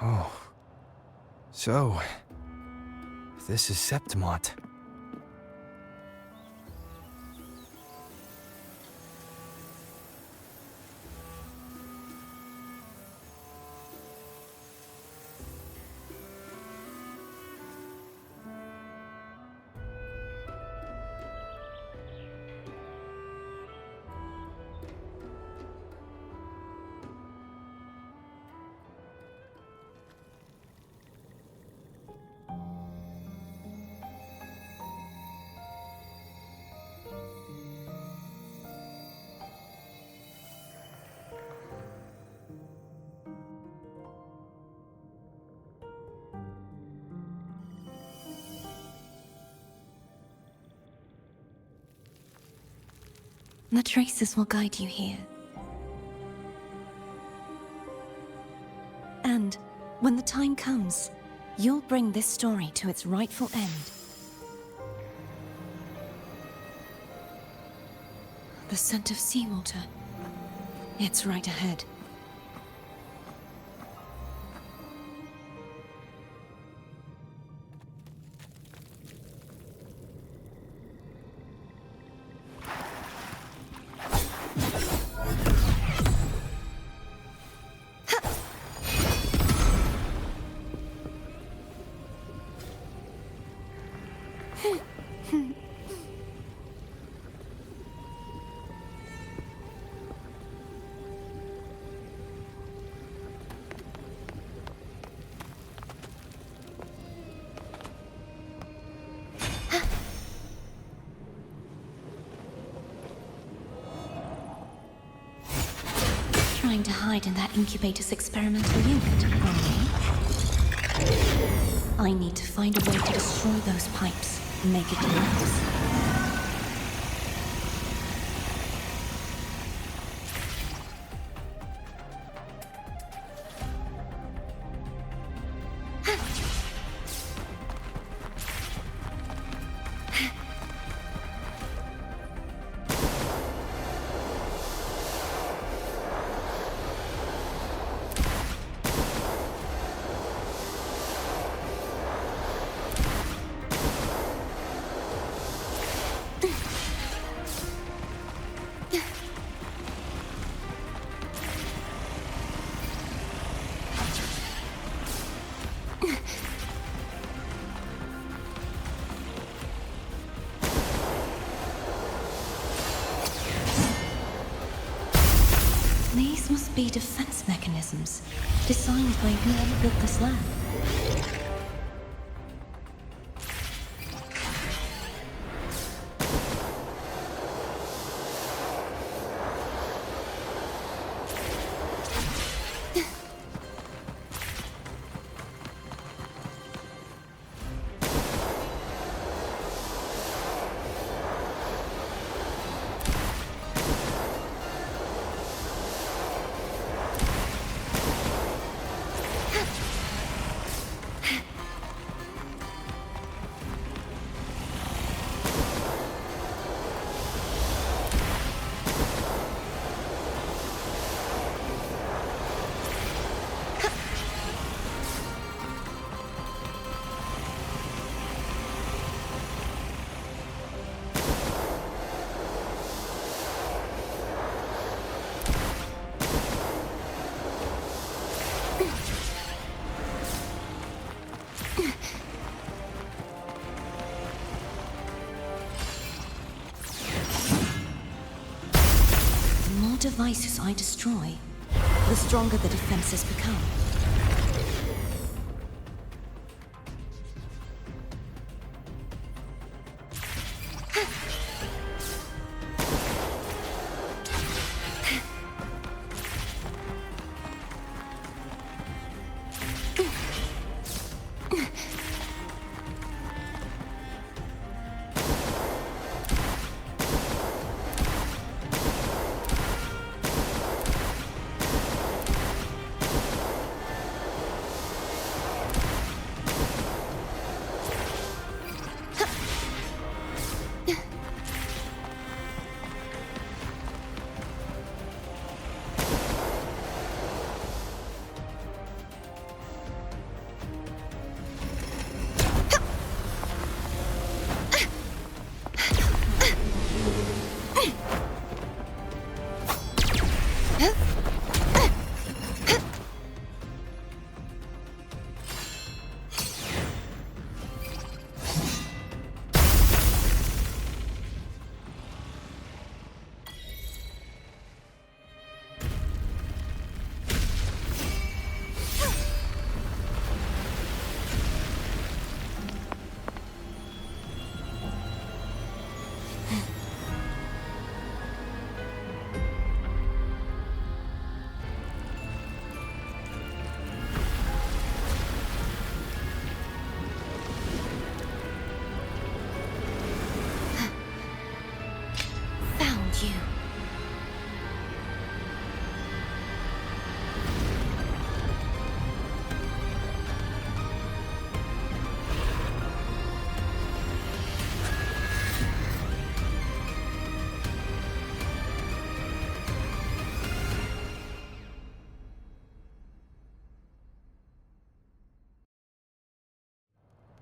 Oh. So, this is Septimont. The traces will guide you here. And when the time comes, you'll bring this story to its rightful end. The scent of seawater. It's right ahead. Trying to hide in that incubator's experimental unit, are we? I need to find a way to destroy those pipes and make it collapse. These must be defense mechanisms, designed by whoever built this lab. Devices I destroy, the stronger the defenses become.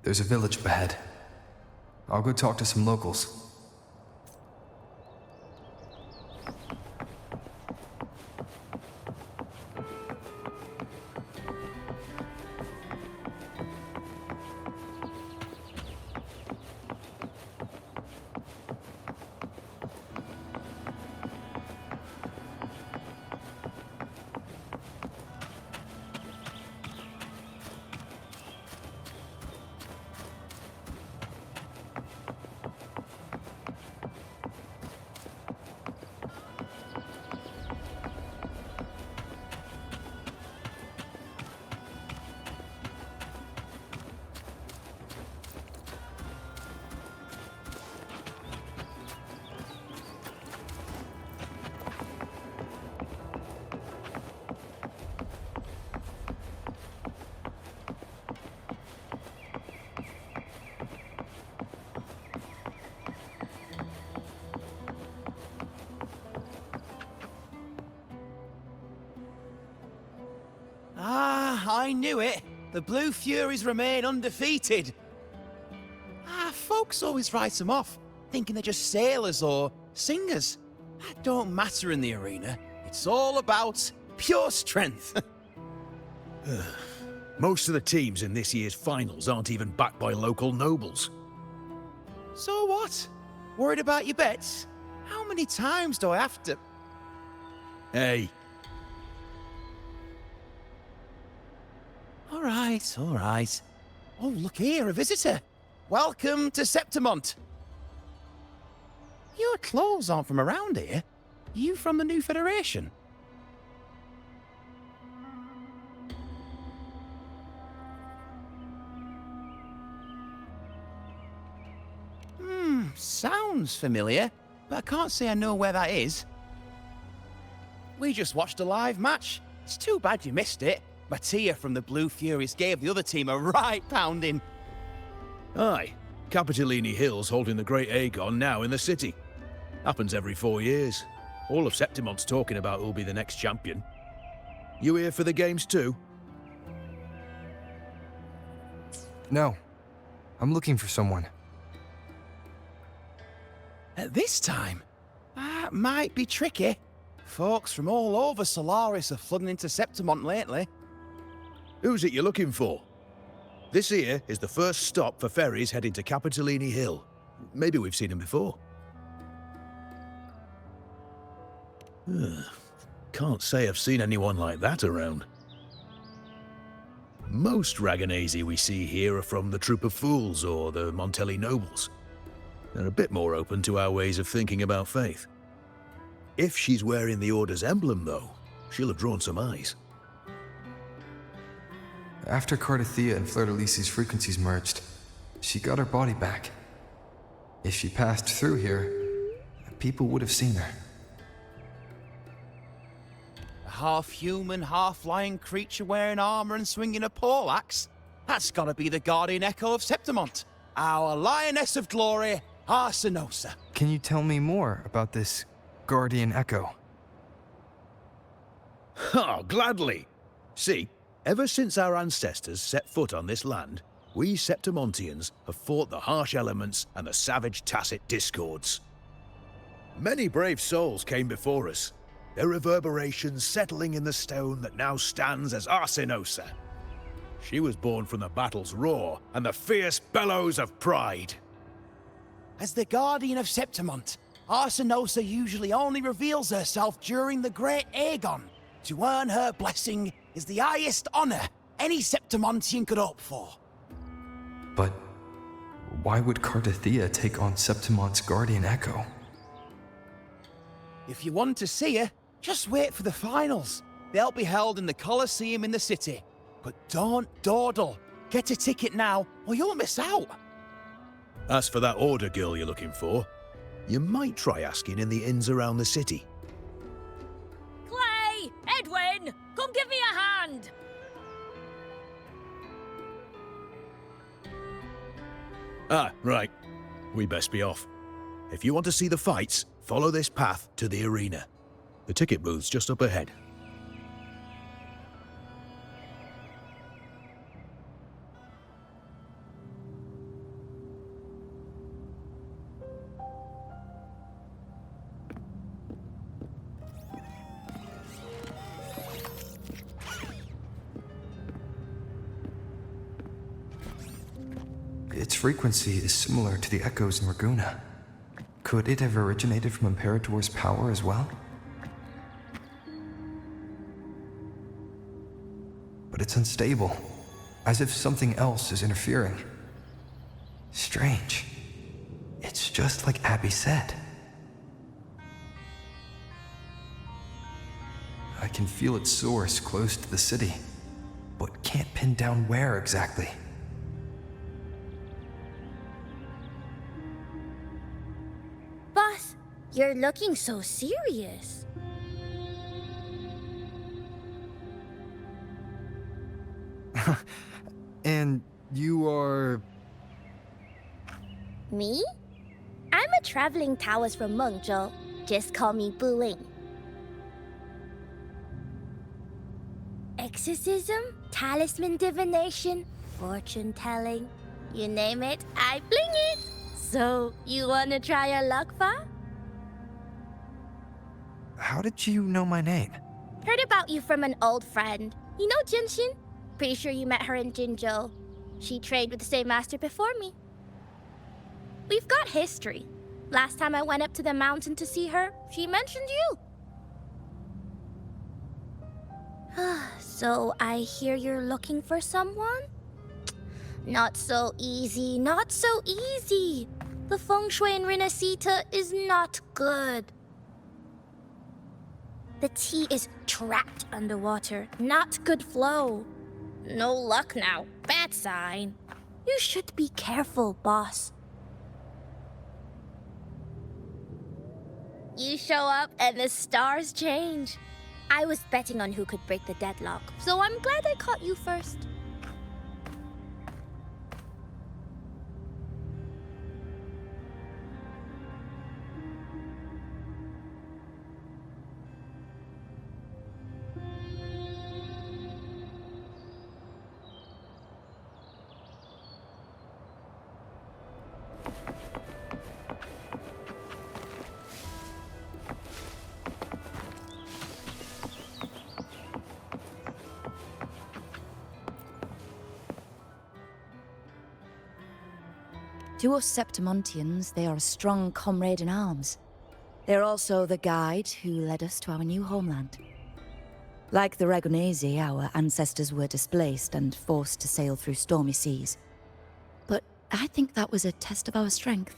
There's a village up ahead. I'll go talk to some locals. I knew it. The Blue Furies remain undefeated. Folks always write them off, thinking they're just sailors or singers. That don't matter in the arena. It's all about pure strength. Most of the teams in this year's finals aren't even backed by local nobles. So what? Worried about your bets? How many times do I have to... Hey, All right. Oh, look here, a visitor. Welcome to Septimont. Your clothes aren't from around here. You from the New Federation? Sounds familiar, but I can't say I know where that is. We just watched a live match. It's too bad you missed it. Mattia from the Blue Furies gave the other team a right pounding. aye. Capitolini Hill's holding the Great Aegon now in the city. Happens every 4 years. All of Septimont's talking about who'll be the next champion. You here for the games too? No. I'm looking for someone. At this time, that might be tricky. Folks from all over Solaris are flooding into Septimont lately. Who's it you're looking for? This here is the first stop for ferries heading to Capitolini Hill. Maybe we've seen him before. Can't say I've seen anyone like that around. Most Raganesi we see here are from the Troop of Fools or the Montelli Nobles. They're a bit more open to our ways of thinking about faith. If she's wearing the Order's emblem, though, she'll have drawn some eyes. After Cardathia and Fleur-de-Lis's frequencies merged, she got her body back. If she passed through here, people would have seen her. A half-human, half-lion creature wearing armor and swinging a poleaxe? That's gotta be the Guardian Echo of Septimont. Our Lioness of Glory, Arsinosa. Can you tell me more about this Guardian Echo? Oh, gladly! See, ever since our ancestors set foot on this land, we Septimontians have fought the harsh elements and the savage tacit discords. Many brave souls came before us, their reverberations settling in the stone that now stands as Arsinosa. She was born from the battle's roar and the fierce bellows of pride. As the Guardian of Septimont, Arsinosa usually only reveals herself during the Great Aegon. To earn her blessing is the highest honor any Septimontian could hope for. But why would Cardathia take on Septimont's Guardian Echo? If you want to see her, just wait for the finals. They'll be held in the Colosseum in the city. But don't dawdle. Get a ticket now, or you'll miss out. As for that Order girl you're looking for, you might try asking in the inns around the city. Clay! Edwin! Come give me a hand! Ah, right. We best be off. If you want to see the fights, follow this path to the arena. The ticket booth's just up ahead. its frequency is similar to the echoes in Raguna. Could it have originated from Imperator's power as well? But it's unstable, as if something else is interfering. Strange. It's just like Abby said. I can feel its source close to the city, but can't pin down where exactly. Boss, you're looking so serious. And you are... Me? I'm a traveling Taoist from Mengzhou. Just call me Buling. Exorcism, talisman divination, fortune telling. You name it, I bling it. So, you wanna try your luck, Fa? How did you know my name? Heard about you from an old friend. You know Genshin? Pretty sure you met her in Jinzhou. She trained with the same master before me. We've got history. Last time I went up to the mountain to see her, she mentioned you. So I hear you're looking for someone? Not so easy, not so easy. The feng shui in Renacita is not good. The tea is trapped underwater, not good flow. No luck now, bad sign. You should be careful, boss. You show up and the stars change. I was betting on who could break the deadlock, so I'm glad I caught you first. To us Septimontians, they are a strong comrade in arms. They're also the guide who led us to our new homeland. Like the Ragunesi, our ancestors were displaced and forced to sail through stormy seas. But I think that was a test of our strength.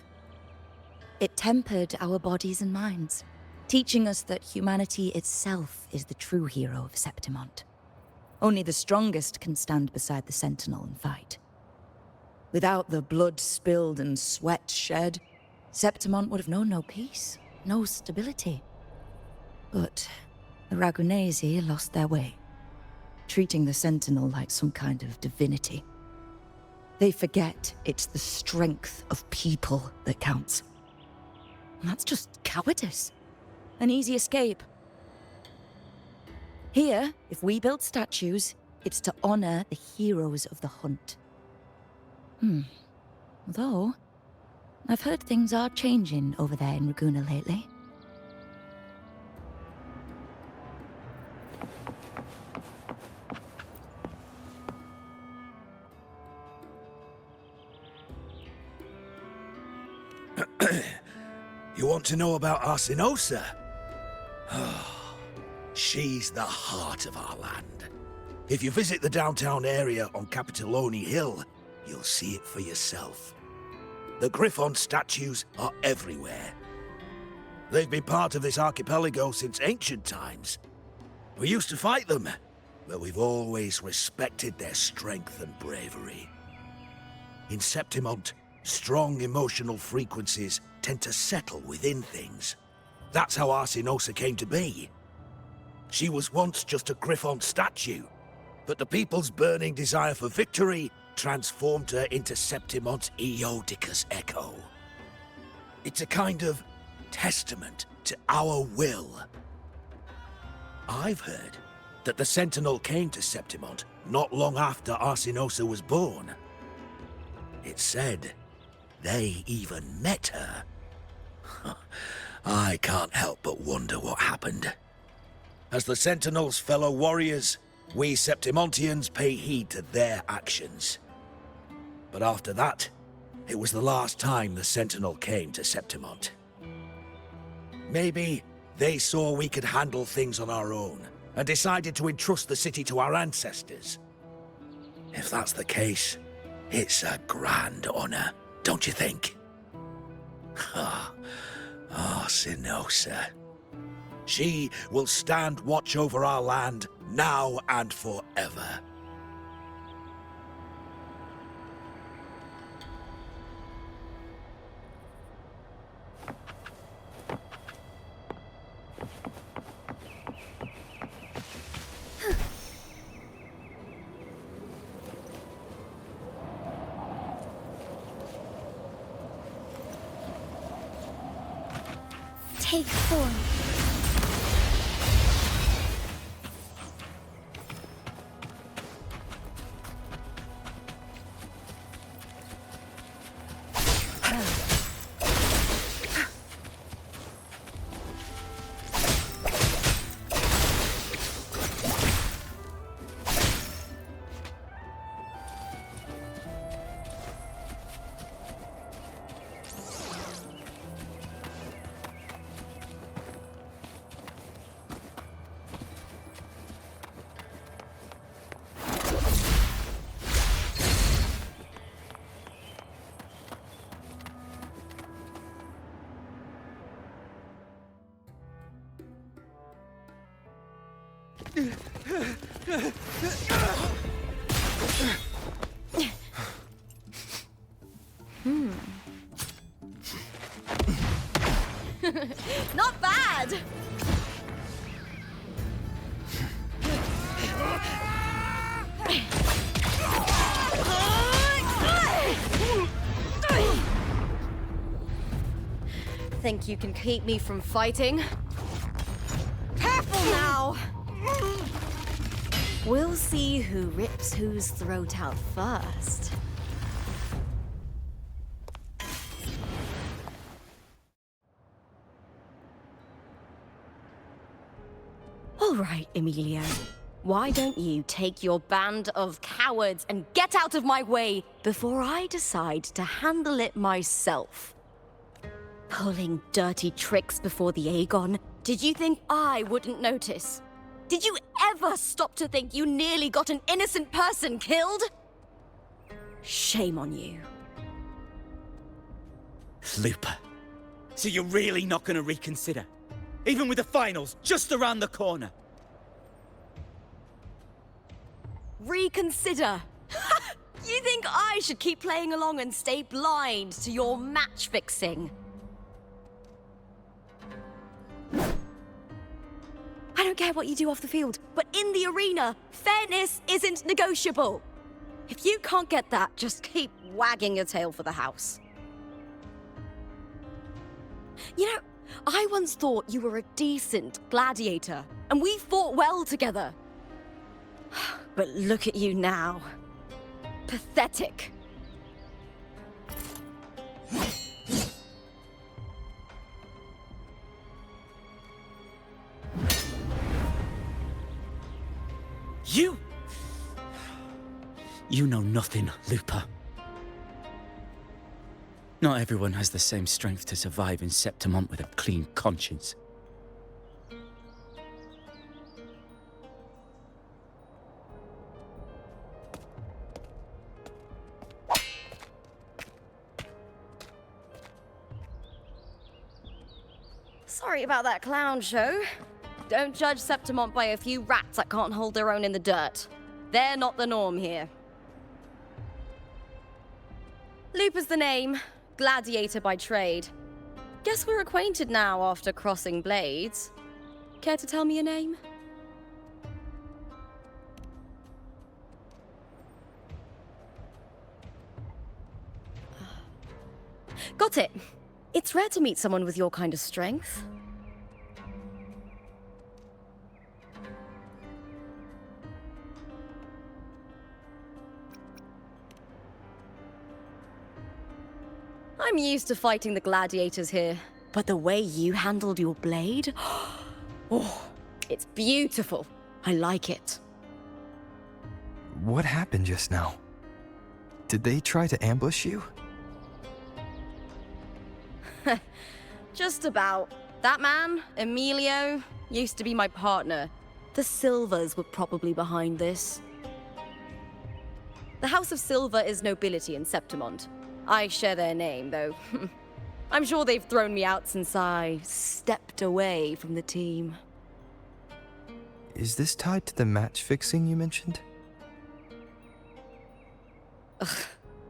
It tempered our bodies and minds, teaching us that humanity itself is the true hero of Septimont. Only the strongest can stand beside the Sentinel and fight. Without the blood spilled and sweat shed, Septimont would have known no peace, no stability. But the Ragunesi lost their way, treating the Sentinel like some kind of divinity. They forget it's the strength of people that counts. And that's just cowardice. An easy escape. Here, if we build statues, it's to honor the heroes of the hunt. Although, I've heard things are changing over there in Raguna lately. You want to know about Arsinosa? She's the heart of our land. If you visit the downtown area on Capitoloni Hill, you'll see it for yourself. The Griffon statues are everywhere. They've been part of this archipelago since ancient times. We used to fight them, but we've always respected their strength and bravery. In Septimont, strong emotional frequencies tend to settle within things. That's how Arsinosa came to be. She was once just a Griffon statue, but the people's burning desire for victory transformed her into Septimont's Eodicus echo. It's a kind of testament to our will. I've heard that the Sentinel came to Septimont not long after Arsinosa was born. It's said they even met her. I can't help but wonder what happened. As the Sentinel's fellow warriors, we Septimontians pay heed to their actions. But after that, it was the last time the Sentinel came to Septimont. Maybe they saw we could handle things on our own and decided to entrust the city to our ancestors. If that's the case, it's a grand honor, don't you think? Oh, Sinosa. She will stand watch over our land now and forever. Take form. Not bad! Think you can keep me from fighting? Careful now! We'll see who rips whose throat out first. All right, Emilio. Why don't you take your band of cowards and get out of my way before I decide to handle it myself? Pulling dirty tricks before the Aegon? Did you think I wouldn't notice? Did you ever stop to think you nearly got an innocent person killed? Shame on you. Lupa. So you're really not gonna reconsider? Even with the finals just around the corner? Reconsider? You think I should keep playing along and stay blind to your match fixing? I don't care what you do off the field, but in the arena, fairness isn't negotiable. If you can't get that, just keep wagging your tail for the house. You know, I once thought you were a decent gladiator, and we fought well together. But look at you now. Pathetic. You know nothing, Lupa. Not everyone has the same strength to survive in Septimont with a clean conscience. Sorry about that clown show. Don't judge Septimont by a few rats that can't hold their own in the dirt. They're not the norm here. Lupa's the name. Gladiator by trade. Guess we're acquainted now after crossing blades. Care to tell me your name? Got it. It's rare to meet someone with your kind of strength. I'm used to fighting the gladiators here, but the way you handled your blade... Oh, it's beautiful. I like it. What happened just now? Did they try to ambush you? Just about. That man, Emilio, used to be my partner. The Silvers were probably behind this. The House of Silver is nobility in Septimont. I share their name, though. I'm sure they've thrown me out since I stepped away from the team. Is this tied to the match fixing you mentioned?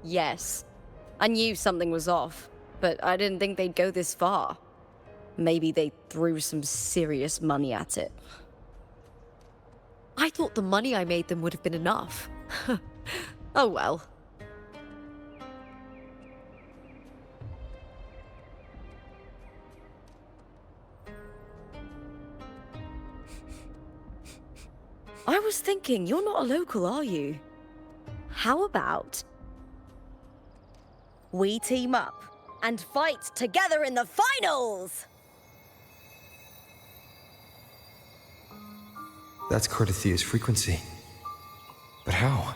Yes. I knew something was off, but I didn't think they'd go this far. Maybe they threw some serious money at it. I thought the money I made them would have been enough. Oh well. I was thinking, you're not a local, are you? How about we team up and fight together in the finals? That's Cardathia's frequency. But how?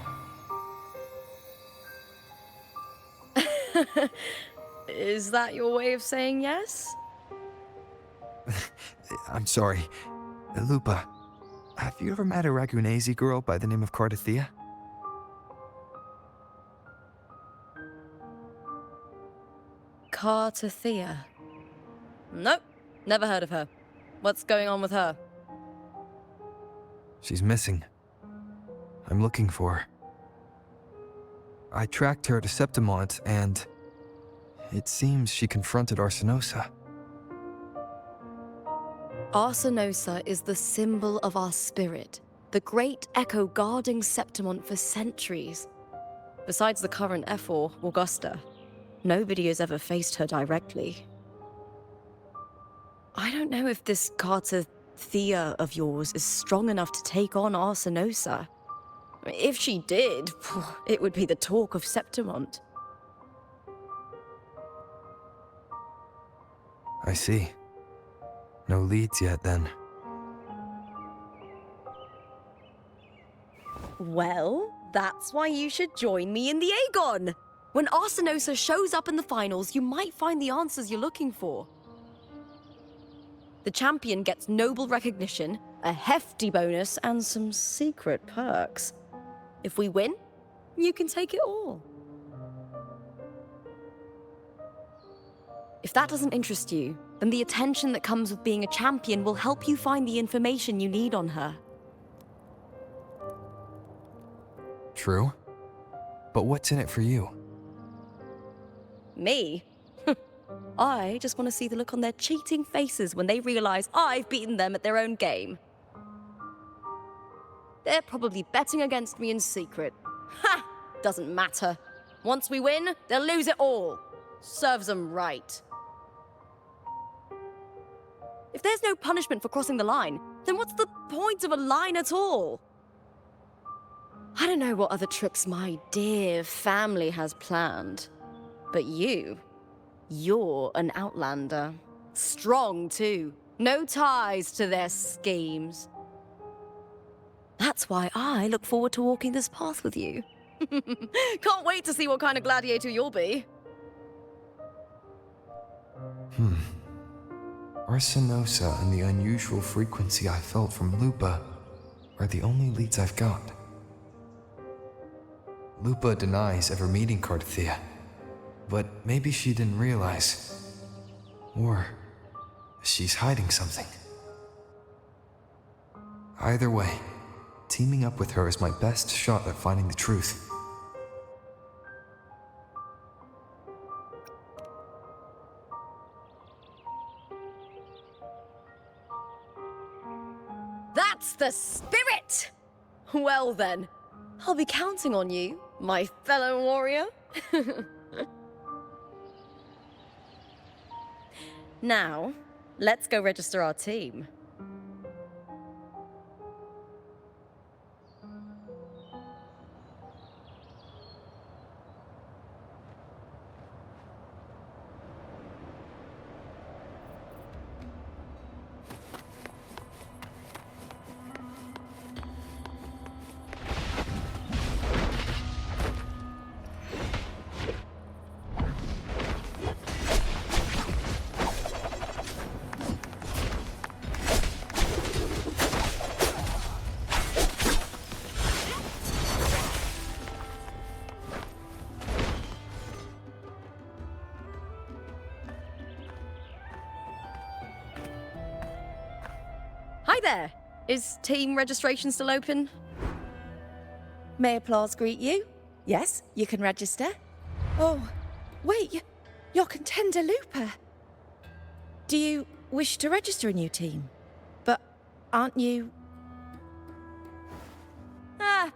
Is that your way of saying yes? I'm sorry. Lupa, have you ever met a Ragunese girl by the name of Cardathia? Cardathia? Nope, never heard of her. What's going on with her? She's missing. I'm looking for her. I tracked her to Septimont, and it seems she confronted Arsenosa. Arsenosa is the symbol of our spirit, the great echo guarding Septimont for centuries. Besides the current F4, Augusta, nobody has ever faced her directly. I don't know if this Cardathia of yours is strong enough to take on Arsenosa. If she did, it would be the talk of Septimont. I see. No leads yet, then. Well, that's why you should join me in the Aegon! When Arsenosa shows up in the finals, you might find the answers you're looking for. The champion gets noble recognition, a hefty bonus, and some secret perks. If we win, you can take it all. If that doesn't interest you, then the attention that comes with being a champion will help you find the information you need on her. True. But what's in it for you? Me? I just want to see the look on their cheating faces when they realize I've beaten them at their own game. They're probably betting against me in secret. Ha! Doesn't matter. Once we win, they'll lose it all. Serves them right. If there's no punishment for crossing the line, then what's the point of a line at all? I don't know what other tricks my dear family has planned, but you're an outlander. Strong, too. No ties to their schemes. That's why I look forward to walking this path with you. Can't wait to see what kind of gladiator you'll be. Arsenosa and the unusual frequency I felt from Lupa are the only leads I've got. Lupa denies ever meeting Cardathia, but maybe she didn't realize. Or she's hiding something. Either way, teaming up with her is my best shot at finding the truth. That's the spirit! Well then, I'll be counting on you, my fellow warrior. Now, let's go register our team. Hi there! Is team registration still open? May applause greet you? Yes, you can register. Oh, wait, you're Contender Looper. Do you wish to register a new team? But aren't you...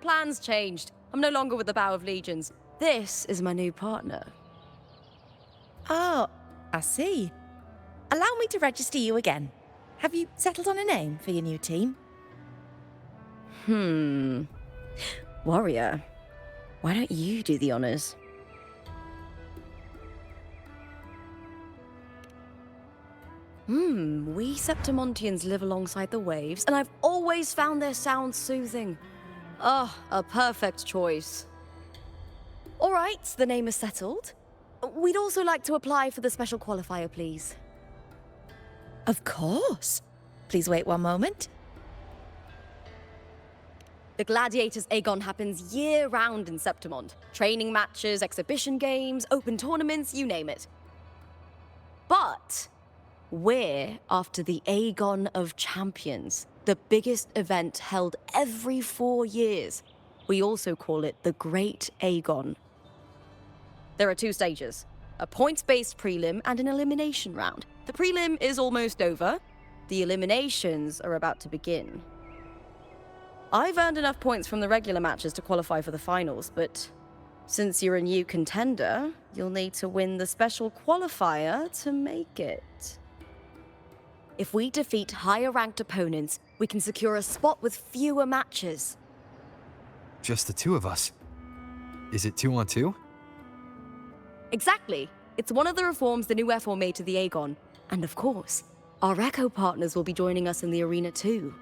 Plans changed. I'm no longer with the Bow of Legions. This is my new partner. Oh, I see. Allow me to register you again. Have you settled on a name for your new team? Warrior, why don't you do the honors? We Septimontians live alongside the waves, and I've always found their sound soothing. Oh, a perfect choice. All right, the name is settled. We'd also like to apply for the special qualifier, please. Of course. Please wait one moment. The Gladiators Aegon happens year-round in Septimont. Training matches, exhibition games, open tournaments, you name it. But we're after the Aegon of Champions, the biggest event held every 4 years. We also call it the Great Aegon. There are 2 stages, a points-based prelim and an elimination round. The prelim is almost over. The eliminations are about to begin. I've earned enough points from the regular matches to qualify for the finals, but since you're a new contender, you'll need to win the special qualifier to make it. If we defeat higher-ranked opponents, we can secure a spot with fewer matches. Just the 2 of us. Is it 2-on-2? Exactly. It's one of the reforms the new F4 made to the Aegon. And of course, our Echo partners will be joining us in the arena too.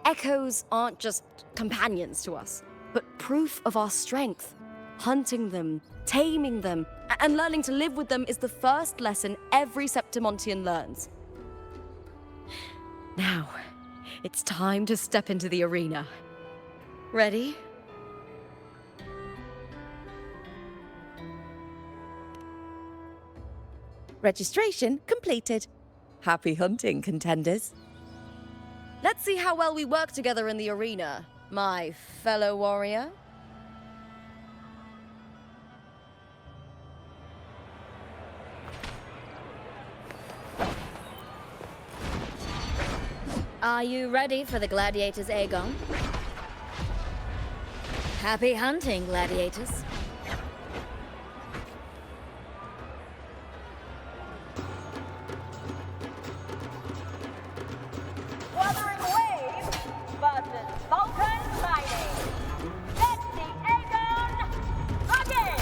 Echoes aren't just companions to us, but proof of our strength. Hunting them, taming them, and learning to live with them is the first lesson every Septimontian learns. Now, it's time to step into the arena. Ready? Registration completed. Happy hunting, contenders. Let's see how well we work together in the arena, my fellow warrior. Are you ready for the Gladiators Aegon? Happy hunting, Gladiators. Wuthering Waves versus Vulcan Mining. Let the Aegon begin!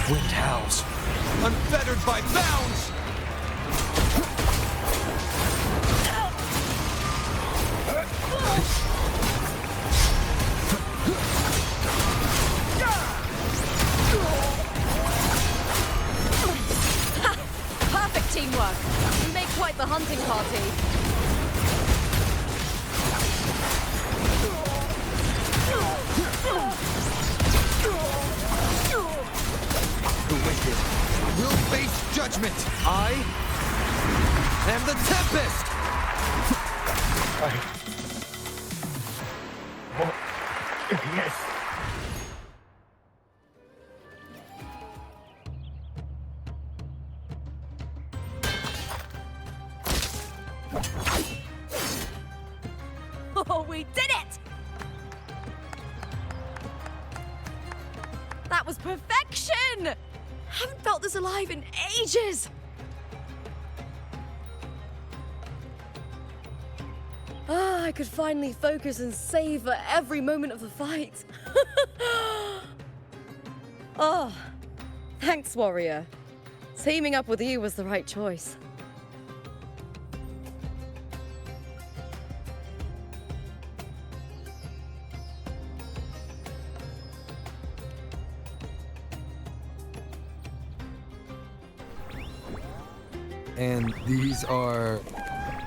Wind howls. Unfettered by bounds! Perfect teamwork. We make quite the hunting party. The wicked will face judgment. I am the Tempest! Yes. Oh, we did it! That was perfection! Haven't felt this alive in ages! I could finally focus and savor every moment of the fight. Oh, thanks, warrior. Teaming up with you was the right choice. And these are...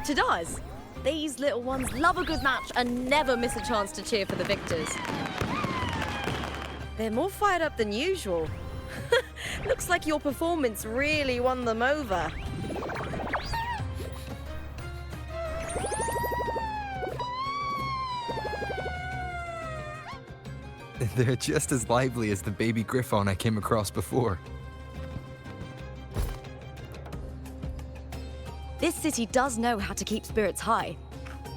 Todas. These little ones love a good match and never miss a chance to cheer for the victors. They're more fired up than usual. Looks like your performance really won them over. They're just as lively as the baby griffon I came across before. This city does know how to keep spirits high.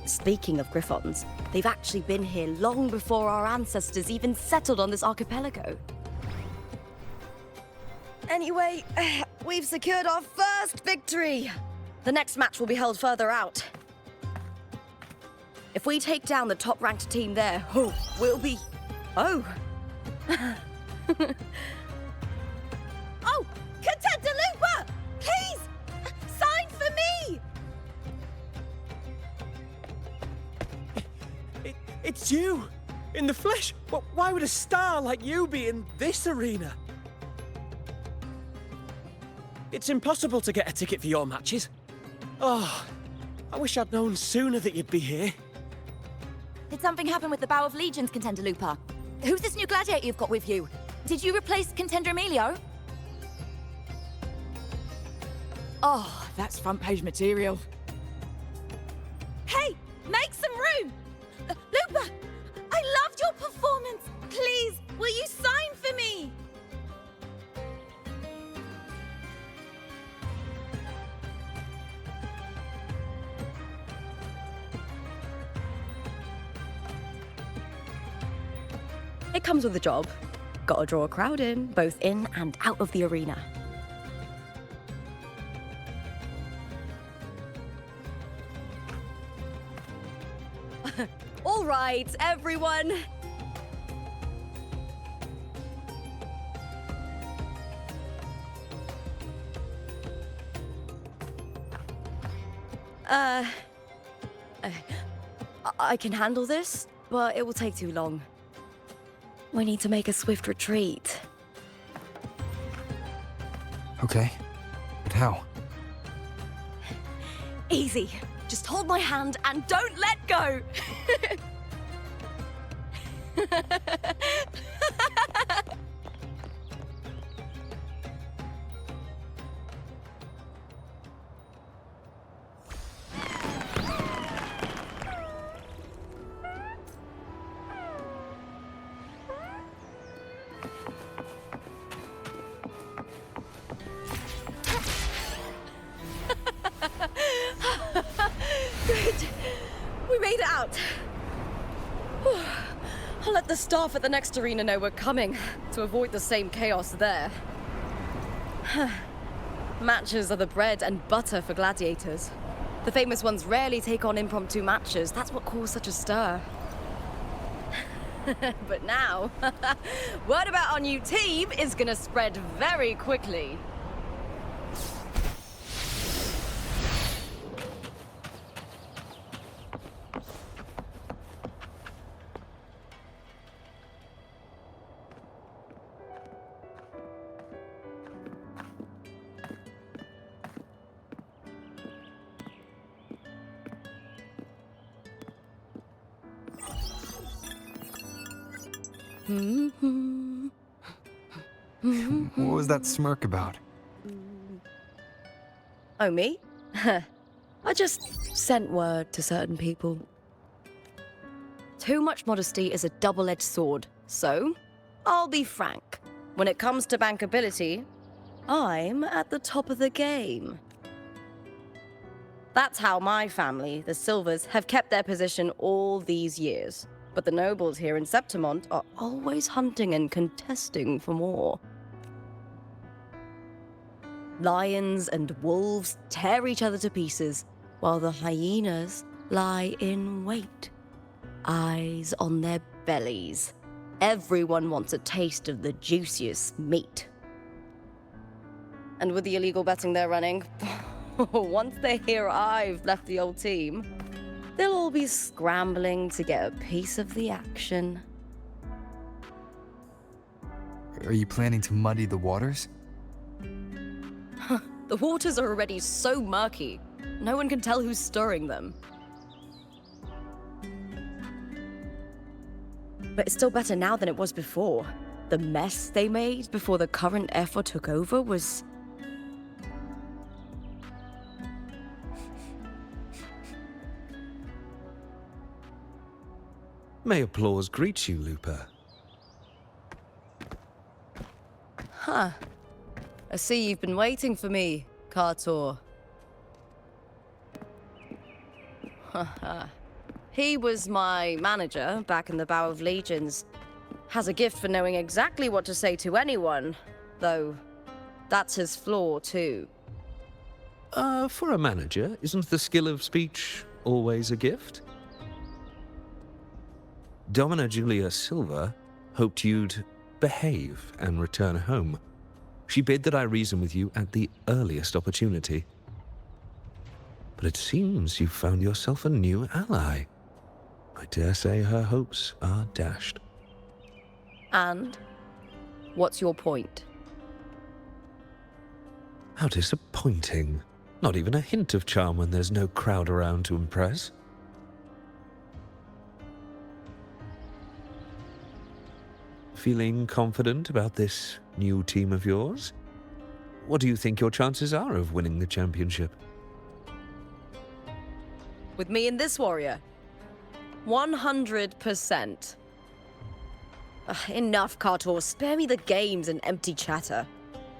Speaking of griffons, they've actually been here long before our ancestors even settled on this archipelago. Anyway, we've secured our first victory. The next match will be held further out. If we take down the top-ranked team there, we'll be... Oh! Oh! Contentalupa! Please! Sign for me! It's you! In the flesh! Why would a star like you be in this arena? It's impossible to get a ticket for your matches. Oh, I wish I'd known sooner that you'd be here. Did something happen with the Bow of Legions, Contender Lupa? Who's this new gladiator you've got with you? Did you replace Contender Emilio? Oh, that's front page material. Hey, make some room! Lupa, I loved your performance. Please, will you sign for me? It comes with the job. Gotta draw a crowd in, both in and out of the arena. All right, everyone. I can handle this, but it will take too long. We need to make a swift retreat. Okay, but how? Easy. Just hold my hand and don't let go. Good. We made it out. Whew. I'll let the staff at the next arena know we're coming to avoid the same chaos there. Matches are the bread and butter for gladiators. The famous ones rarely take on impromptu matches. That's what caused such a stir. But now, word about our new team is gonna spread very quickly. What was that smirk about? Oh, me? I just sent word to certain people. Too much modesty is a double-edged sword, so I'll be frank. When it comes to bankability, I'm at the top of the game. That's how my family, the Silvers, have kept their position all these years. But the nobles here in Septimont are always hunting and contesting for more. Lions and wolves tear each other to pieces, while the hyenas lie in wait, eyes on their bellies. Everyone wants a taste of the juiciest meat. And with the illegal betting they're running, once they hear I've left the old team, they'll all be scrambling to get a piece of the action. Are you planning to muddy the waters? The waters are already so murky, no one can tell who's stirring them. But it's still better now than it was before. the mess they made before the current effort took over was... May applause greet you, Lupa. Huh. I see you've been waiting for me, Kartor. He was my manager back in the Bow of Legions. Has a gift for knowing exactly what to say to anyone, though that's his flaw too. For a manager, isn't the skill of speech always a gift? Domina Julia Silva hoped you'd behave and return home. She bid that I reason with you at the earliest opportunity. But it seems you've found yourself a new ally. I dare say her hopes are dashed. And? What's your point? How disappointing. Not even a hint of charm when there's no crowd around to impress. Feeling confident about this new team of yours? What do you think your chances are of winning the championship? With me and this warrior? 100%. Enough, Kartor. Spare me the games and empty chatter.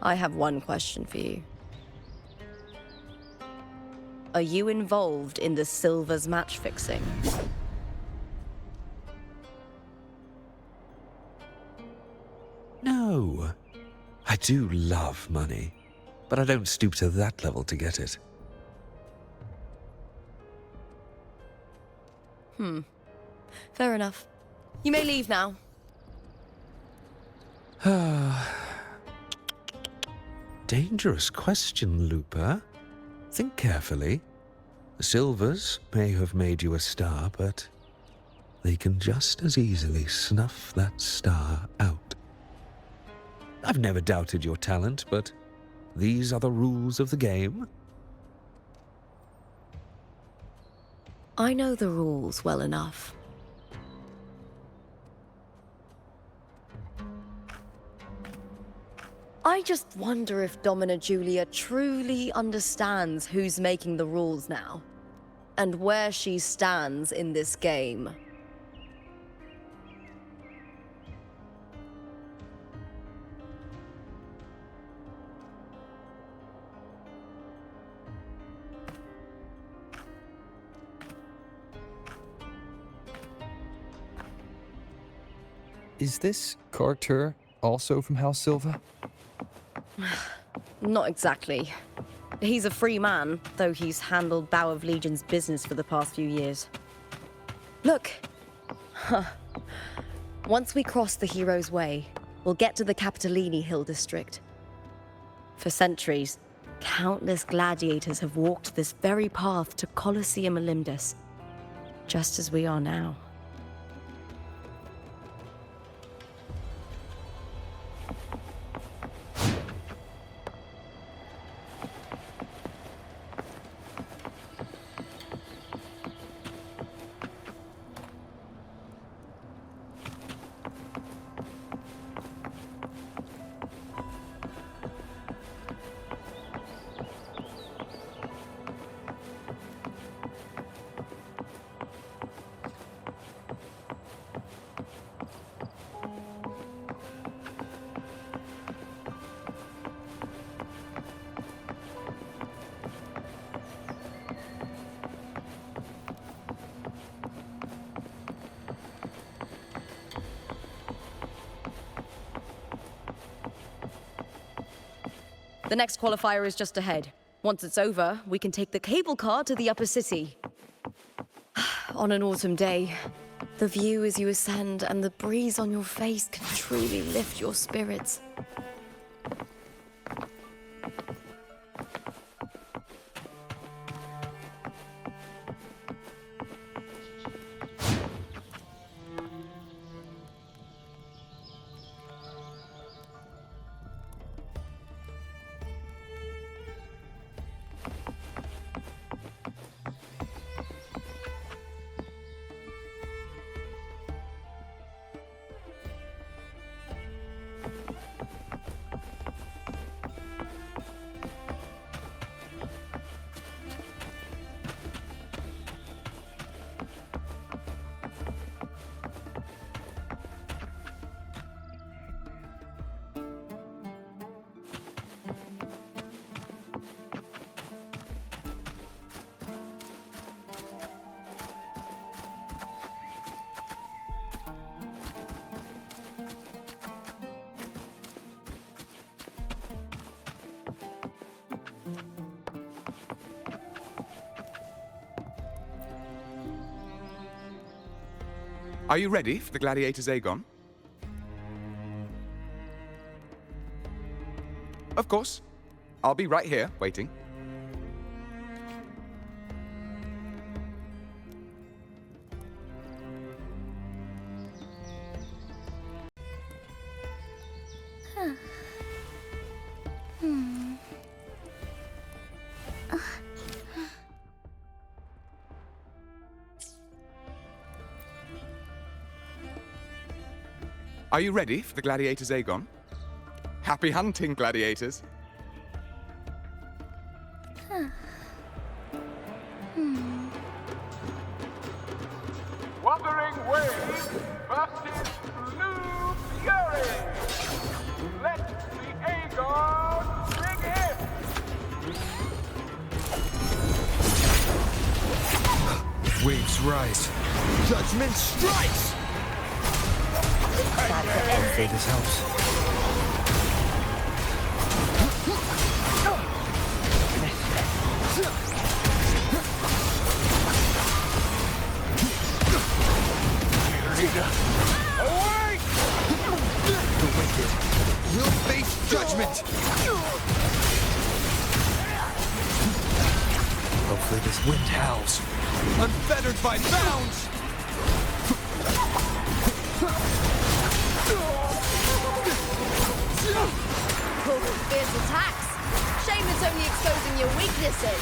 I have one question for you. Are you involved in the Silver's match fixing? No. I do love money, but I don't stoop to that level to get it. Fair enough. You may leave now. Dangerous question, Lupa. Think carefully. The Silvers may have made you a star, but they can just as easily snuff that star out. I've never doubted your talent, but these are the rules of the game. I know the rules well enough. I just wonder if Domina Julia truly understands who's making the rules now, and where she stands in this game. Is this Kartur also from House Silva? Not exactly. He's a free man, though he's handled Bow of Legion's business for the past few years. Look! Once we cross the Hero's Way, we'll get to the Capitolini Hill district. For centuries, countless gladiators have walked this very path to Colosseum Olympus, just as we are now. The next qualifier is just ahead. Once it's over, we can take the cable car to the upper city. On an autumn day, the view as you ascend and the breeze on your face can truly lift your spirits. Are you ready for the gladiators, Aegon? Of course. I'll be right here, waiting. Are you ready for the gladiators, Aegon? Happy hunting, gladiators. Wuthering Waves versus Blue Fury. Let the Aegon begin. Waves rise. Judgment strikes! Hopefully this helps. Awake! The wicked will face judgment! Hopefully this wind howls. Unfettered by bounds! Fierce attacks. Shame it's only exposing your weaknesses.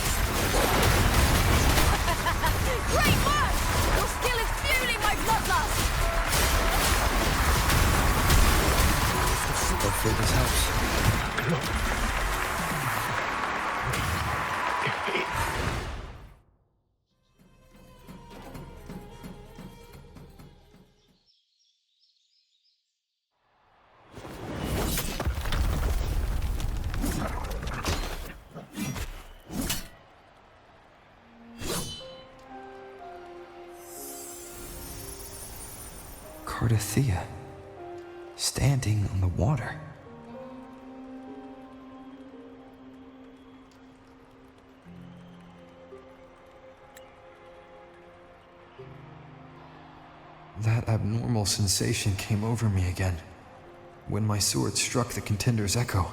Great work! Your skill is fueling my bloodlust. Hopefully this helps. Cardothea, standing on the water. That abnormal sensation came over me again, when my sword struck the contender's echo.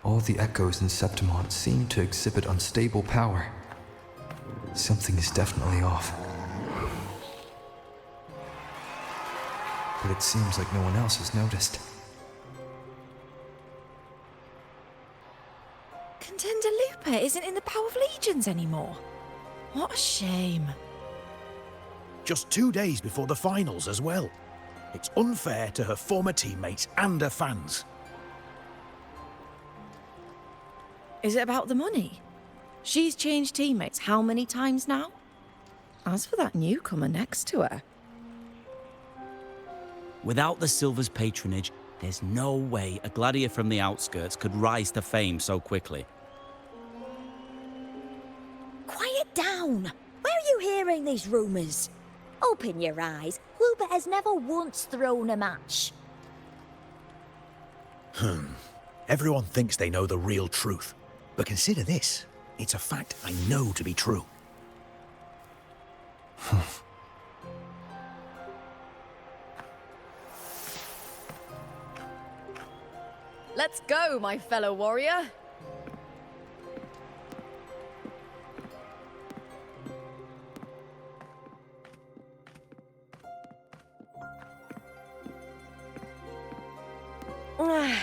All the echoes in Septimont seem to exhibit unstable power. Something is definitely off. But it seems like no one else has noticed. Contender Lupa isn't in the Power of Legions anymore. What a shame. Just 2 days before the finals as well. It's unfair to her former teammates and her fans. Is it about the money? She's changed teammates how many times now? As for that newcomer next to her... Without the Silver's patronage, there's no way a gladiator from the outskirts could rise to fame so quickly. Quiet down! Where are you hearing these rumours? Open your eyes. Lupa has never once thrown a match. Everyone thinks they know the real truth. But consider this. It's a fact I know to be true. Let's go, my fellow warrior.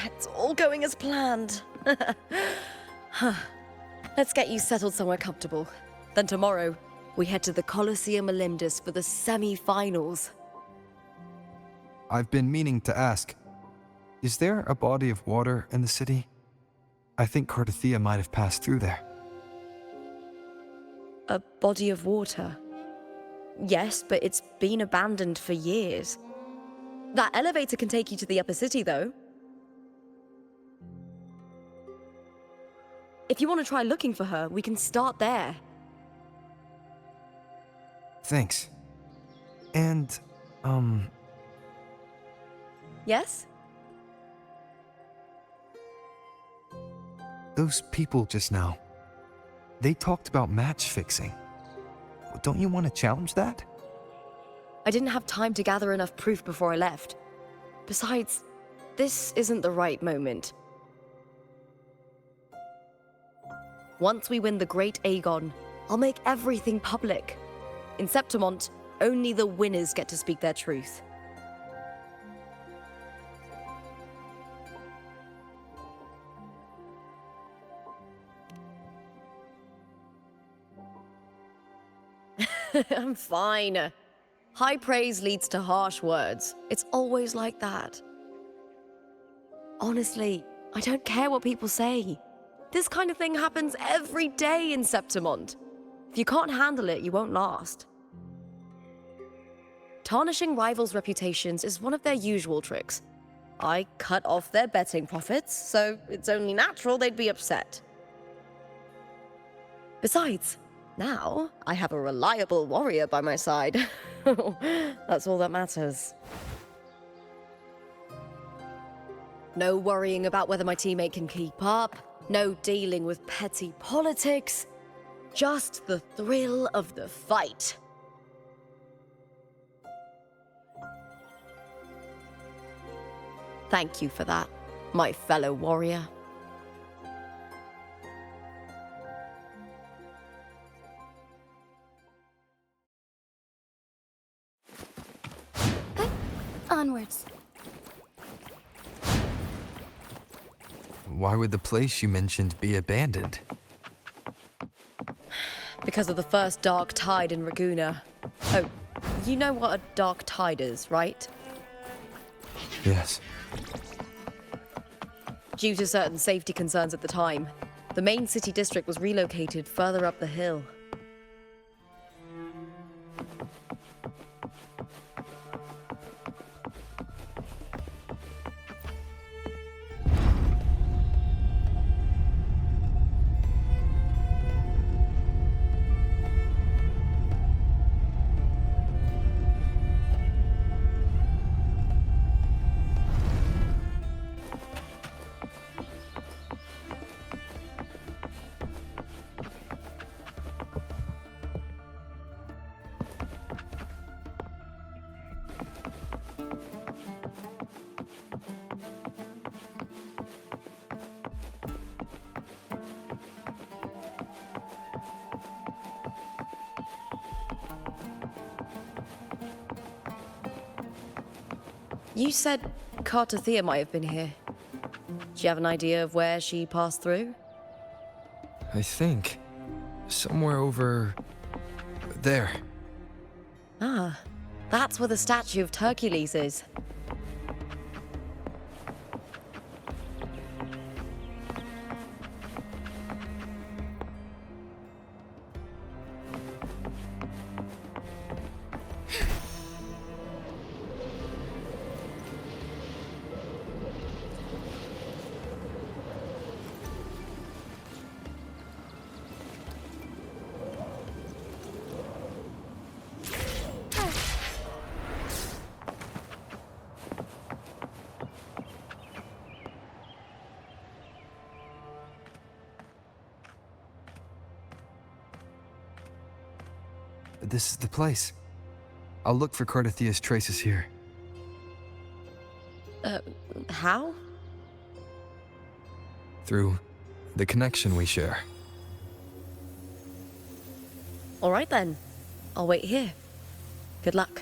It's all going as planned. Let's get you settled somewhere comfortable. Then tomorrow, we head to the Colosseum Olympus for the semi-finals. I've been meaning to ask, is there a body of water in the city? I think Cardothea might have passed through there. A body of water? Yes, but it's been abandoned for years. That elevator can take you to the upper city, though. If you want to try looking for her, we can start there. Thanks. And, Yes? those people just now, they talked about match fixing. don't you want to challenge that? I didn't have time to gather enough proof before I left. Besides, this isn't the right moment. Once we win the Great Aegon, I'll make everything public. In Septimont, only the winners get to speak their truth. I'm fine. High praise leads to harsh words. It's always like that. Honestly, I don't care what people say. This kind of thing happens every day in Septimont. If you can't handle it, you won't last. Tarnishing rivals' reputations is one of their usual tricks. I cut off their betting profits, so it's only natural they'd be upset. Besides, now I have a reliable warrior by my side. That's all that matters. No worrying about whether my teammate can keep up. No dealing with petty politics. Just the thrill of the fight. Thank you for that, my fellow warrior. Onwards. Why would the place you mentioned be abandoned? Because of the first dark tide in Raguna. Oh, you know what a dark tide is, right? Yes. Due to certain safety concerns at the time, the main city district was relocated further up the hill. You said Cartothea might have been here. Do you have an idea of where she passed through? I think. Somewhere over... there. Ah, that's where the statue of Hercules is. This is the place. I'll look for Cartothea's traces here. How? Through the connection we share. All right then. I'll wait here. Good luck.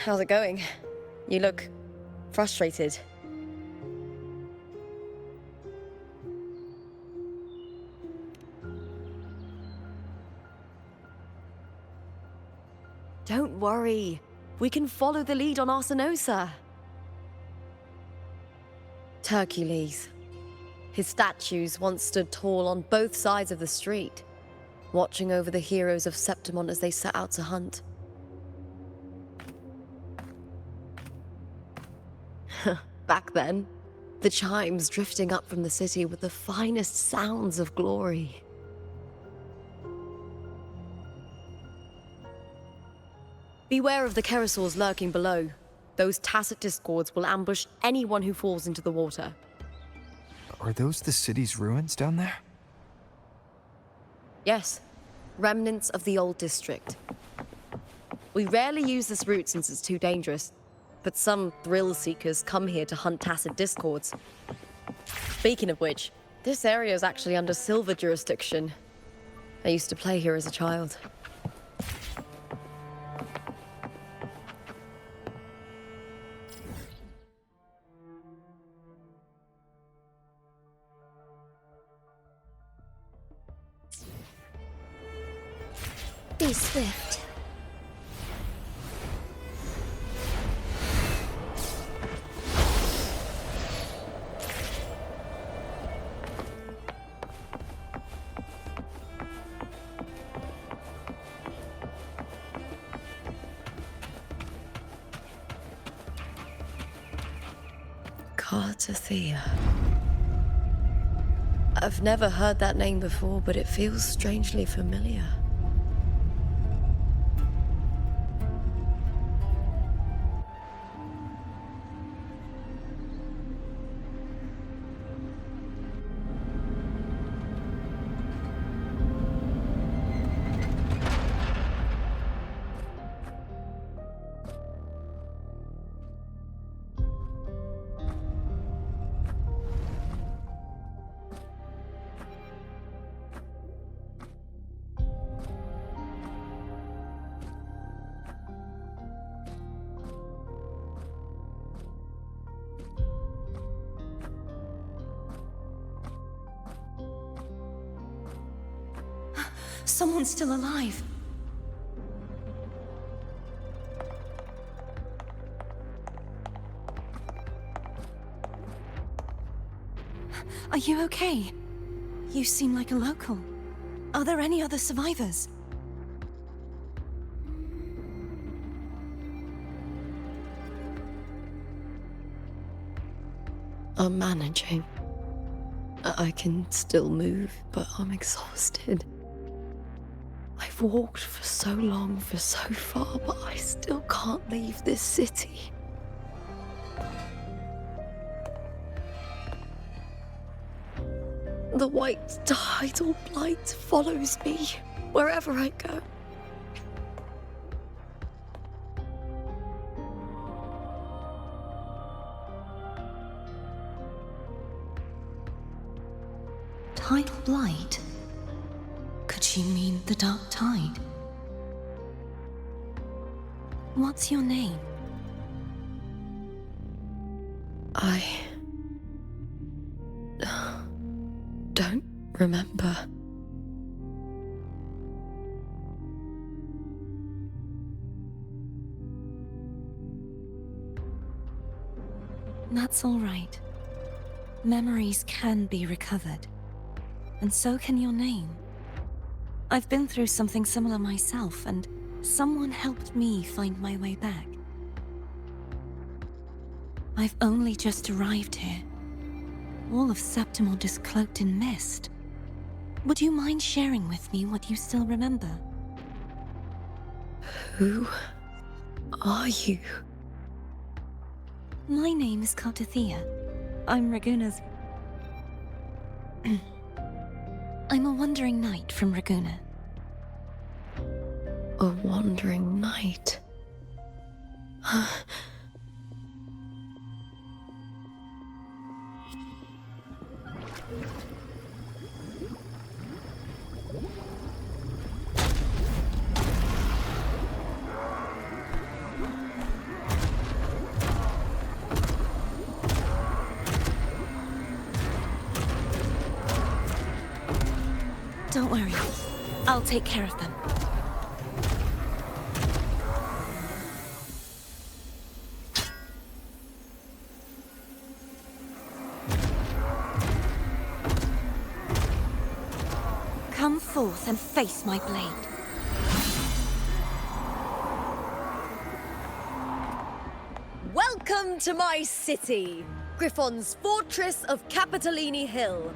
How's it going? You look frustrated. Don't worry. We can follow the lead on Arsinosa. Hercules. His statues once stood tall on both sides of the street. watching over the heroes of Septimon as they set out to hunt. Back then, the chimes drifting up from the city were the finest sounds of glory. Beware of the Kerosaurs lurking below. Those tacit discords will ambush anyone who falls into the water. Are those the city's ruins down there? Yes, remnants of the old district. We rarely use this route since it's too dangerous, but some thrill-seekers come here to hunt tacit discords. Speaking of which, this area is actually under Silver jurisdiction. I used to play here as a child. Be swift. Cartathea. I've never heard that name before, but it feels strangely familiar. Someone's still alive. Are you okay? You seem like a local. Are there any other survivors? I'm managing. I can still move, but I'm exhausted. I've walked for so long, for so far, but I still can't leave this city. The white tidal blight follows me wherever I go. Tidal blight? Could she mean the dark tide? What's your name? I don't remember. That's all right. Memories can be recovered. And so can your name. I've been through something similar myself, and someone helped me find my way back. I've only just arrived here. All of Septimon is cloaked in mist. Would you mind sharing with me what you still remember? Who are you? My name is Cartathea. I'm Raguna's... I'm a wandering knight from Raguna. A wandering knight? Don't worry. I'll take care of them. Come forth and face my blade. Welcome to my city, Griffon's fortress of Capitolini Hill.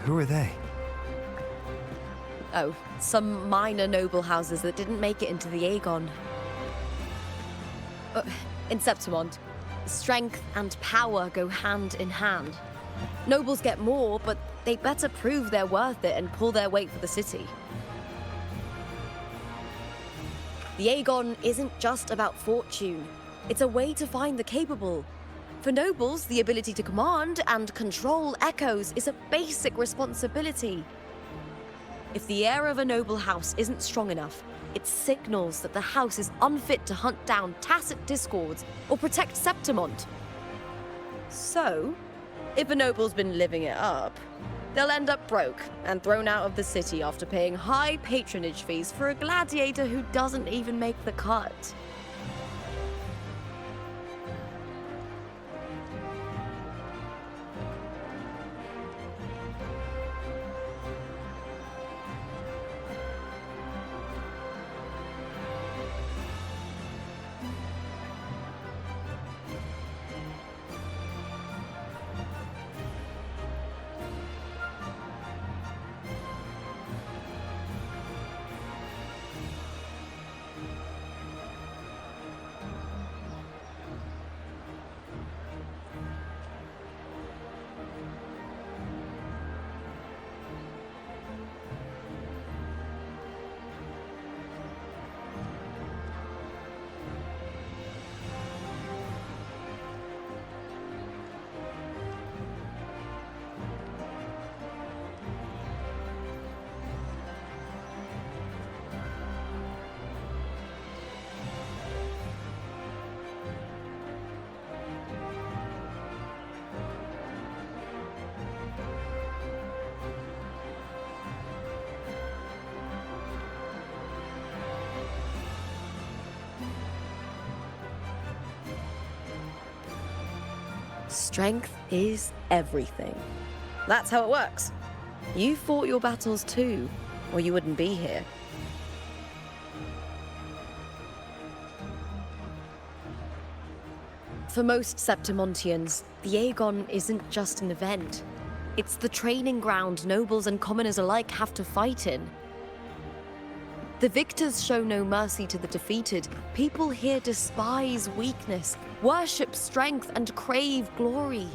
Who are they? Oh, some minor noble houses that didn't make it into the Aegon. In Septimont, strength and power go hand in hand. Nobles get more, but they better prove they're worth it and pull their weight for the city. The Aegon isn't just about fortune. It's a way to find the capable. For nobles, the ability to command and control echoes is a basic responsibility. If the heir of a noble house isn't strong enough, it signals that the house is unfit to hunt down tacit discords or protect Septimont. So, if a noble's been living it up, they'll end up broke and thrown out of the city after paying high patronage fees for a gladiator who doesn't even make the cut. Strength is everything. That's how it works. You fought your battles too, or you wouldn't be here. For most Septimontians, the Aegon isn't just an event. It's the training ground nobles and commoners alike have to fight in. The victors show no mercy to the defeated. People here despise weakness, worship strength, and crave glory.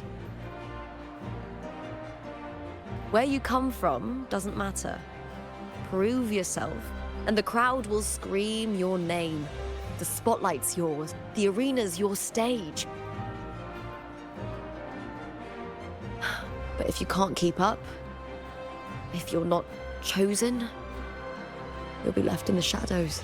Where you come from doesn't matter. Prove yourself, and the crowd will scream your name. The spotlight's yours, the arena's your stage. But if you can't keep up, if you're not chosen, you'll be left in the shadows.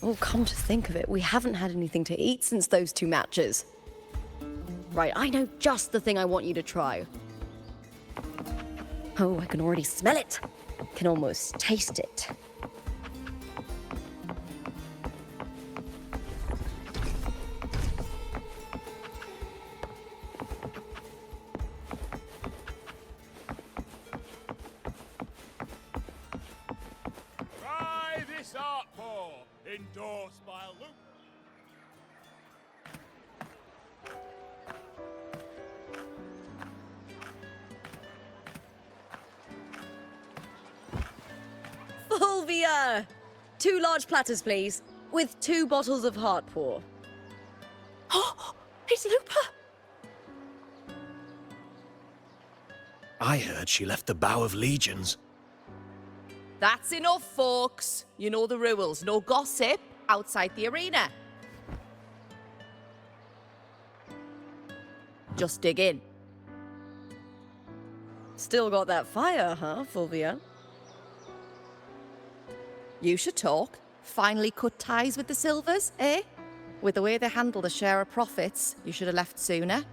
Oh, come to think of it, we haven't had anything to eat since those 2 matches. Right, I know just the thing I want you to try. Oh, I can already smell it. Can almost taste it. Try this art form, endorsed by Luke. Fulvia! 2 large platters, please, with 2 bottles of heart pour. Oh, it's Lupa! I heard she left the Bow of Legions. That's enough, folks. You know the rules. No gossip outside the arena. Just dig in. Still got that fire, huh, Fulvia? You should talk. Finally cut ties with the Silvers, eh? With the way they handle the share of profits, you should have left sooner.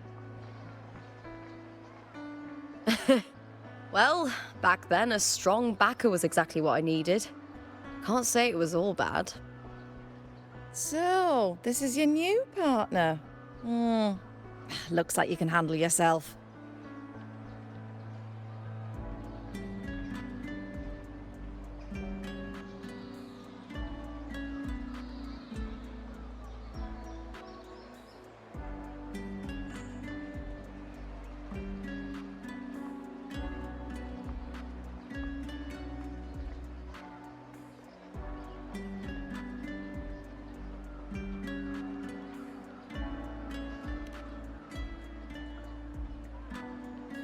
Well, back then, a strong backer was exactly what I needed. Can't say it was all bad. So, this is your new partner. Looks like you can handle yourself.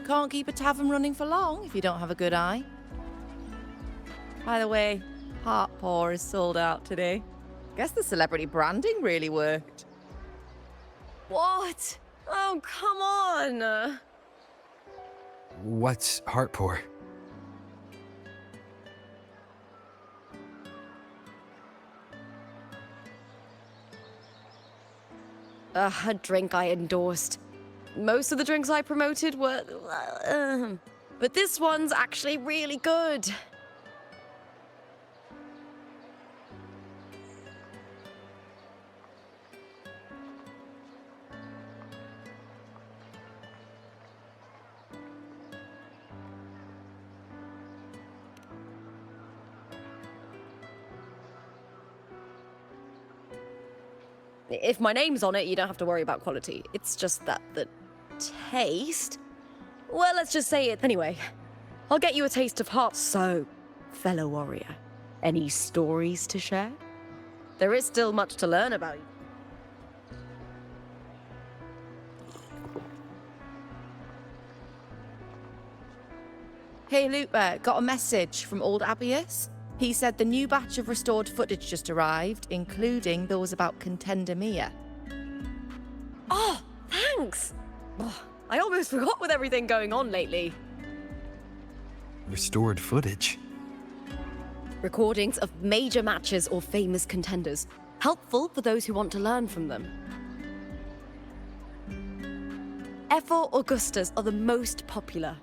Can't keep a tavern running for long if you don't have a good eye. By the way, PARTE is sold out today. Guess the celebrity branding really worked. What? Oh, come on! What's heartpour? A drink I endorsed. Most of the drinks I promoted were... but this one's actually really good. If my name's on it, you don't have to worry about quality. It's just that the taste... Well, let's just say it anyway. I'll get you a taste of heart. So, fellow warrior, any stories to share? There is still much to learn about you. Hey, Lupa, got a message from old Abius. He said the new batch of restored footage just arrived, including those about contender Mia. Oh, thanks! Oh, I almost forgot with everything going on lately. Restored footage? Recordings of major matches or famous contenders. Helpful for those who want to learn from them. Ephor Augustas are the most popular.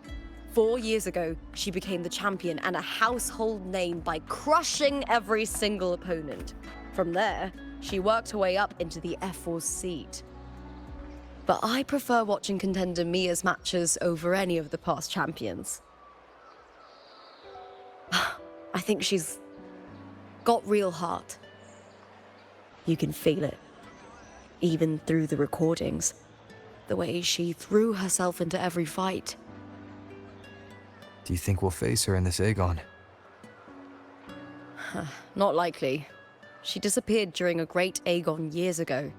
4 years ago, she became the champion and a household name by crushing every single opponent. From there, she worked her way up into the Ephor's seat. But I prefer watching contender Mia's matches over any of the past champions. I think she's got real heart. You can feel it, even through the recordings. The way she threw herself into every fight. Do you think we'll face her in this Aegon? Not likely. She disappeared during a great Aegon years ago.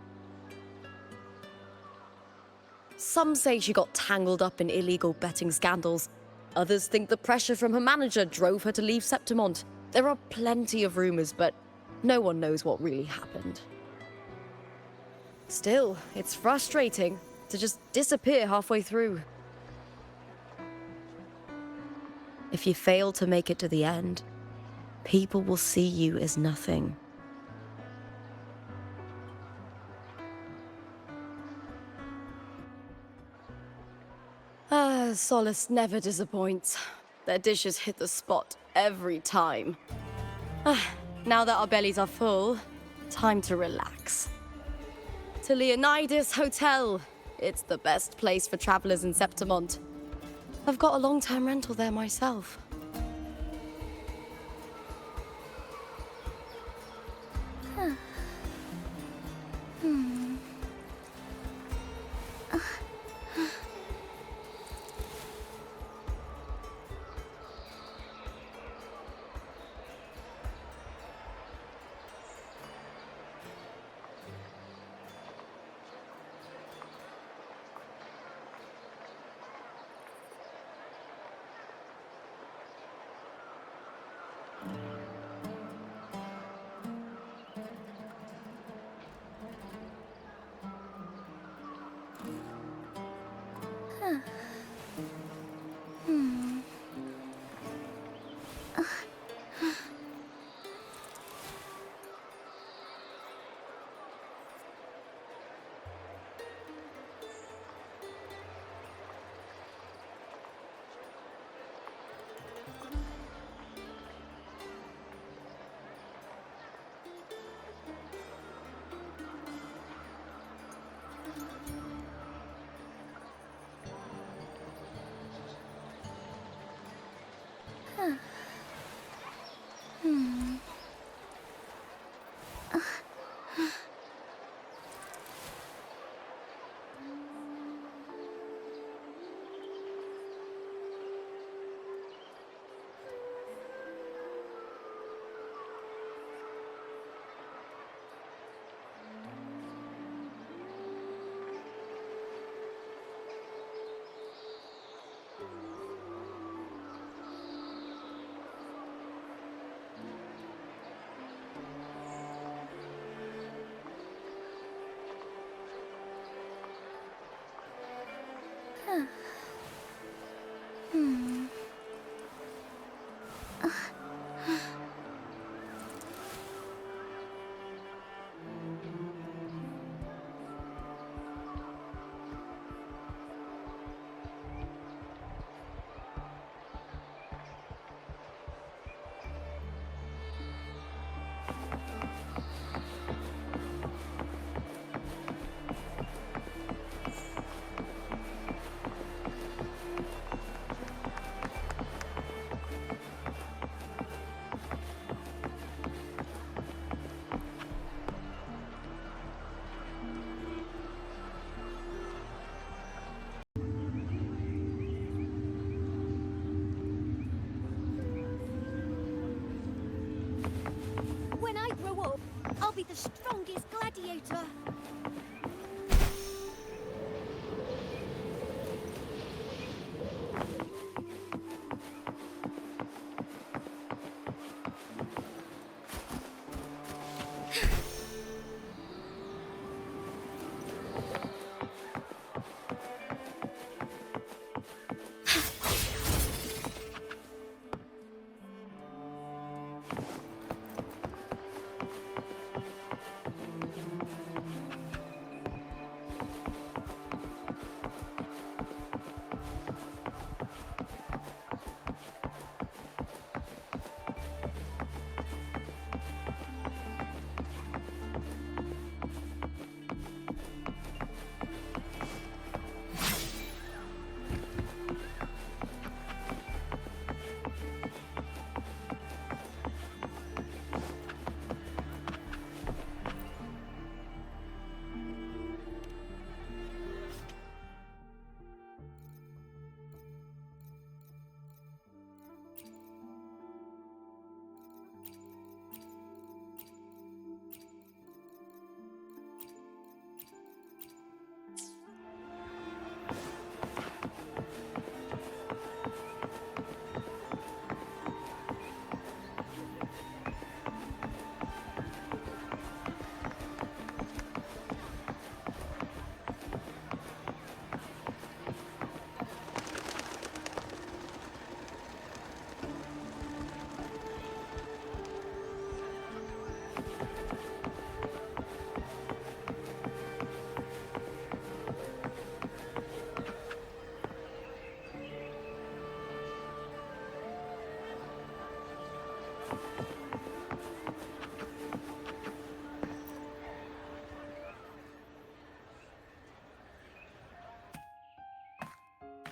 Some say she got tangled up in illegal betting scandals. Others think the pressure from her manager drove her to leave Septimont. There are plenty of rumors, but no one knows what really happened. Still, it's frustrating to just disappear halfway through. If you fail to make it to the end, people will see you as nothing. Solace never disappoints. Their dishes hit the spot every time. Now that our bellies are full, time to relax. To Leonidas Hotel. It's the best place for travelers in Septimont. I've got a long-term rental there myself. When I grow up, I'll be the strongest gladiator.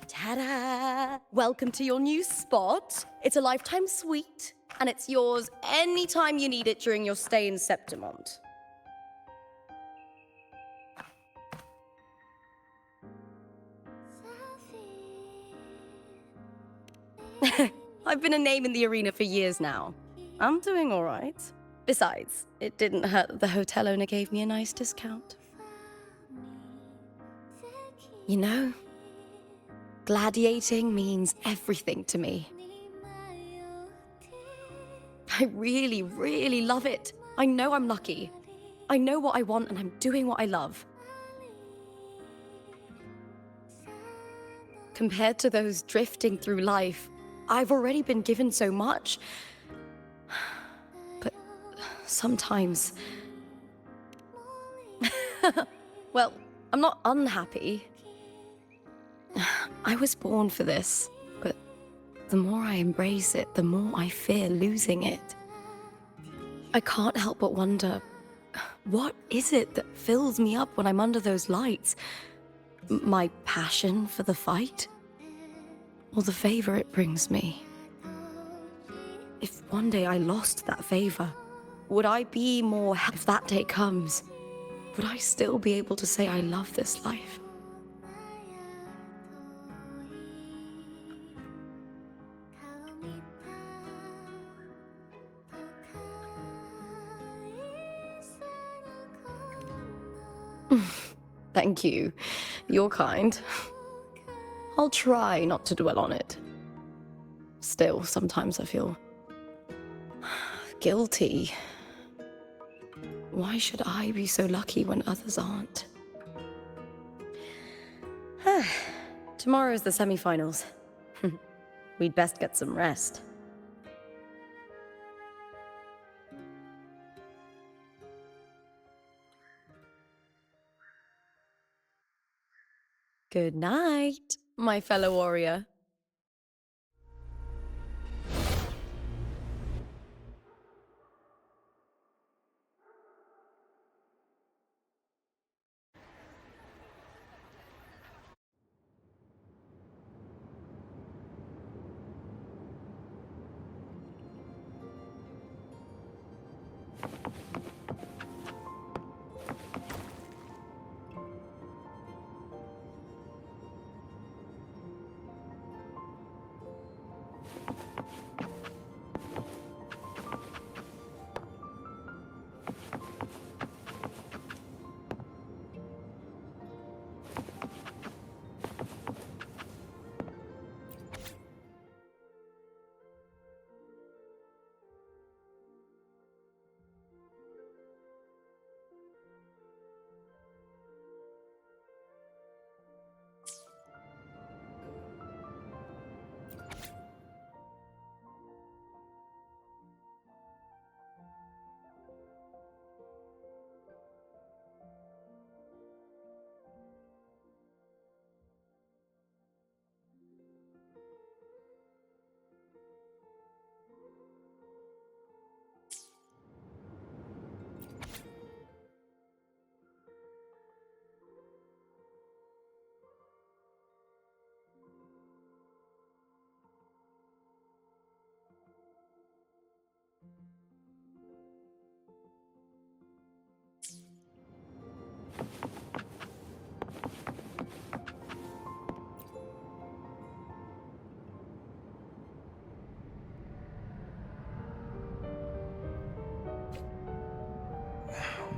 Ta-da! Welcome to your new spot. It's a lifetime suite, and it's yours anytime you need it during your stay in Septimont. I've been a name in the arena for years now. I'm doing all right. Besides, it didn't hurt that the hotel owner gave me a nice discount. You know, gladiating means everything to me. I really, really love it. I know I'm lucky. I know what I want and I'm doing what I love. Compared to those drifting through life, I've already been given so much. But sometimes... Well, I'm not unhappy. I was born for this, but the more I embrace it, the more I fear losing it. I can't help but wonder, what is it that fills me up when I'm under those lights? My passion for the fight? Or the favor it brings me? If one day I lost that favor, would I be more happy if that day comes? Would I still be able to say I love this life? Thank you. You're kind. I'll try not to dwell on it. Still, sometimes I feel guilty. Why should I be so lucky when others aren't? Tomorrow's the semi-finals. We'd best get some rest. Good night, my fellow warrior.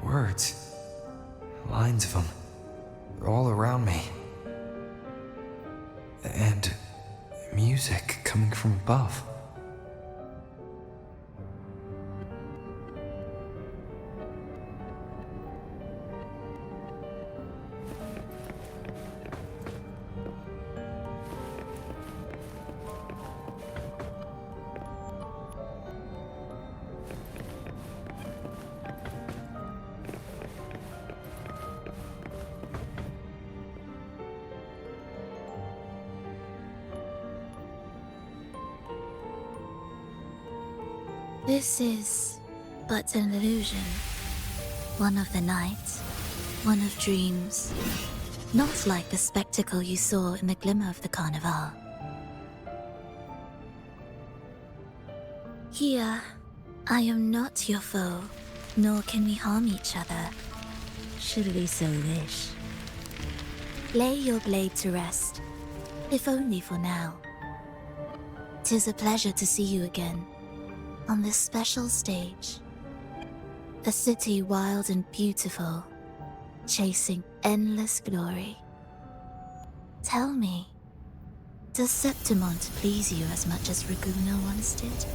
Words. Lines of them. They're all around me. And music coming from above. This is but an illusion. One of the nights, one of dreams. Not like the spectacle you saw in the glimmer of the carnival. Here, I am not your foe, nor can we harm each other, should we so wish. Lay your blade to rest, if only for now. 'Tis a pleasure to see you again. On this special stage, a city wild and beautiful, chasing endless glory. Tell me, does Septimont please you as much as Raguna once did?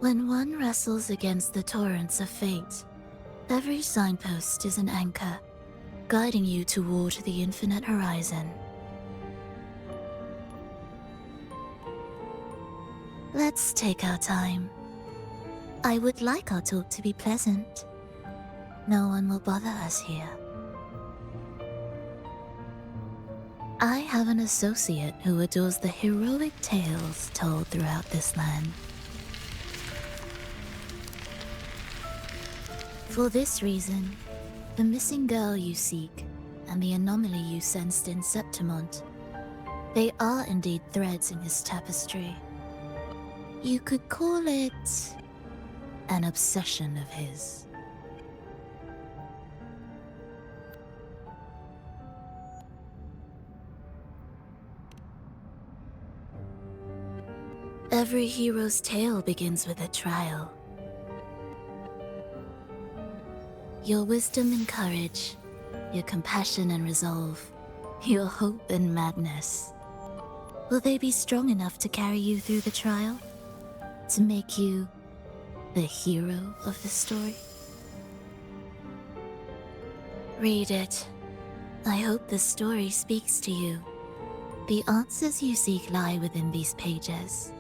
When one wrestles against the torrents of fate, every signpost is an anchor, guiding you toward the infinite horizon. Let's take our time. I would like our talk to be pleasant. No one will bother us here. I have an associate who adores the heroic tales told throughout this land. For this reason, the missing girl you seek and the anomaly you sensed in Septimont, they are indeed threads in his tapestry. You could call it an obsession of his. Every hero's tale begins with a trial. Your wisdom and courage, your compassion and resolve, your hope and madness. Will they be strong enough to carry you through the trial? To make you the hero of the story? Read it. I hope the story speaks to you. The answers you seek lie within these pages.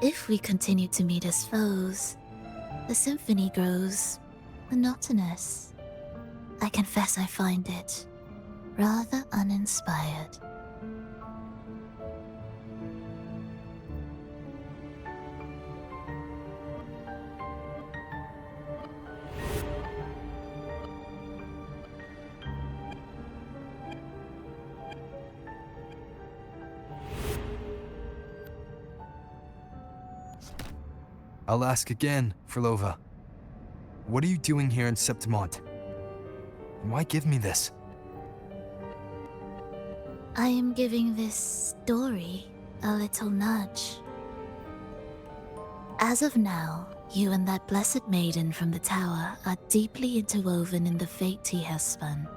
If we continue to meet as foes, the symphony grows monotonous. I confess I find it rather uninspired. I'll ask again, Frolova. What are you doing here in Septimont? And why give me this? I am giving this story a little nudge. As of now, you and that blessed maiden from the tower are deeply interwoven in the fate he has spun.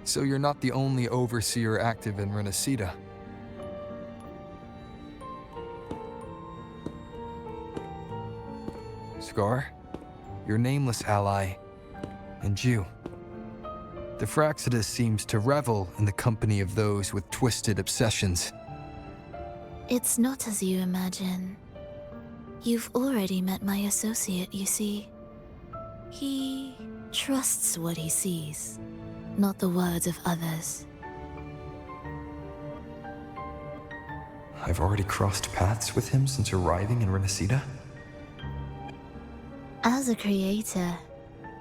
So you're not the only overseer active in Renacida. Scar, your nameless ally, and you. The Fraxidus seems to revel in the company of those with twisted obsessions. It's not as you imagine. You've already met my associate, you see. He trusts what he sees, not the words of others. I've already crossed paths with him since arriving in Renacida. As a creator,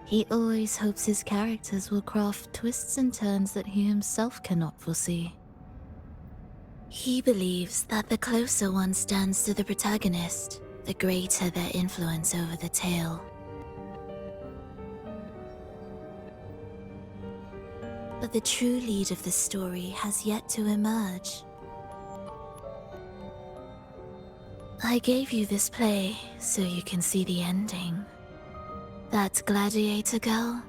he always hopes his characters will craft twists and turns that he himself cannot foresee. He believes that the closer one stands to the protagonist, the greater their influence over the tale. But the true lead of the story has yet to emerge. I gave you this play so you can see the ending. That gladiator girl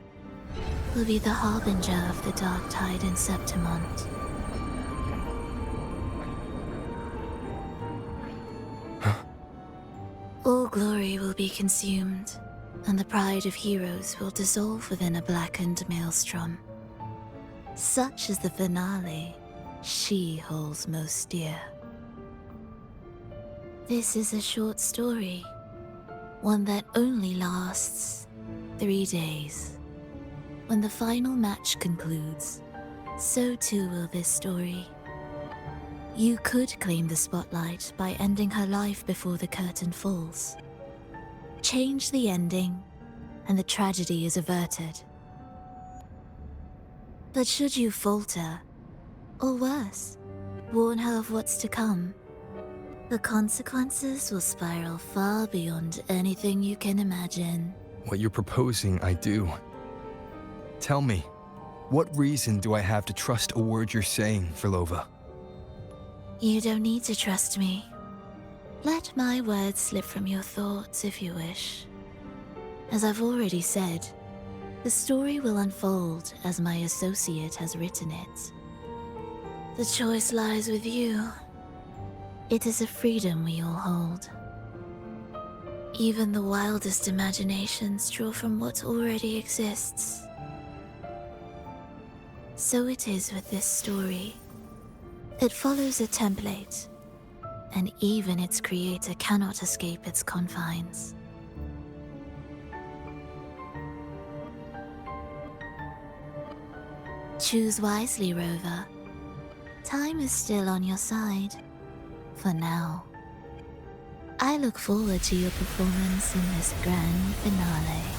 will be the harbinger of the dark tide in Septimont. All glory will be consumed, and the pride of heroes will dissolve within a blackened maelstrom. Such is the finale she holds most dear. This is a short story, one that only lasts 3 days. When the final match concludes, so too will this story. You could claim the spotlight by ending her life before the curtain falls. Change the ending, and the tragedy is averted. But should you falter, or worse, warn her of what's to come, the consequences will spiral far beyond anything you can imagine. What you're proposing, I do. Tell me, what reason do I have to trust a word you're saying, Frolova? You don't need to trust me. Let my words slip from your thoughts if you wish. As I've already said, The story will unfold as my associate has written it. The choice lies with you. It is a freedom we all hold. Even the wildest imaginations draw from what already exists. So it is with this story. It follows a template, and even its creator cannot escape its confines. Choose wisely, Rover. Time is still on your side. For now. I look forward to your performance in this grand finale.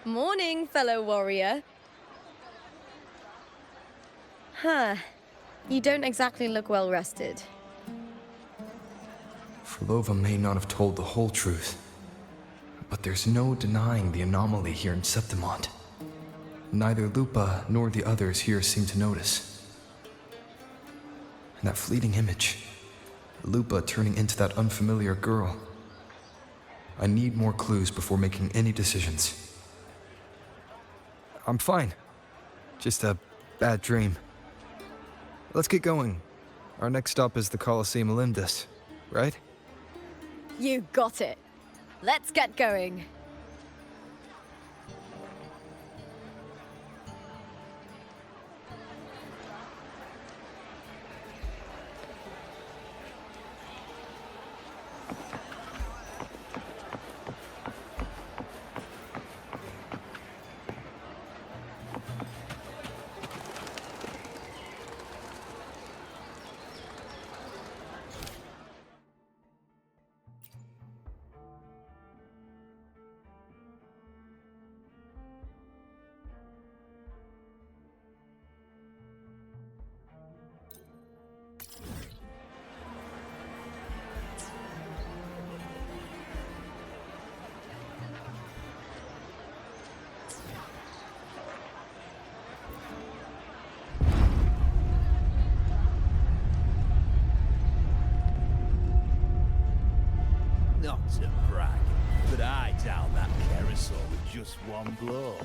Morning, fellow warrior. Huh. You don't exactly look well rested. Frolova may not have told the whole truth, but there's no denying the anomaly here in Septimont. Neither Lupa nor the others here seem to notice. And that fleeting image, Lupa turning into that unfamiliar girl. I need more clues before making any decisions. I'm fine. Just a bad dream. Let's get going. Our next stop is the Colosseum Olympus, right? You got it. Let's get going. Not to brag, but I down that carousel with just one blow.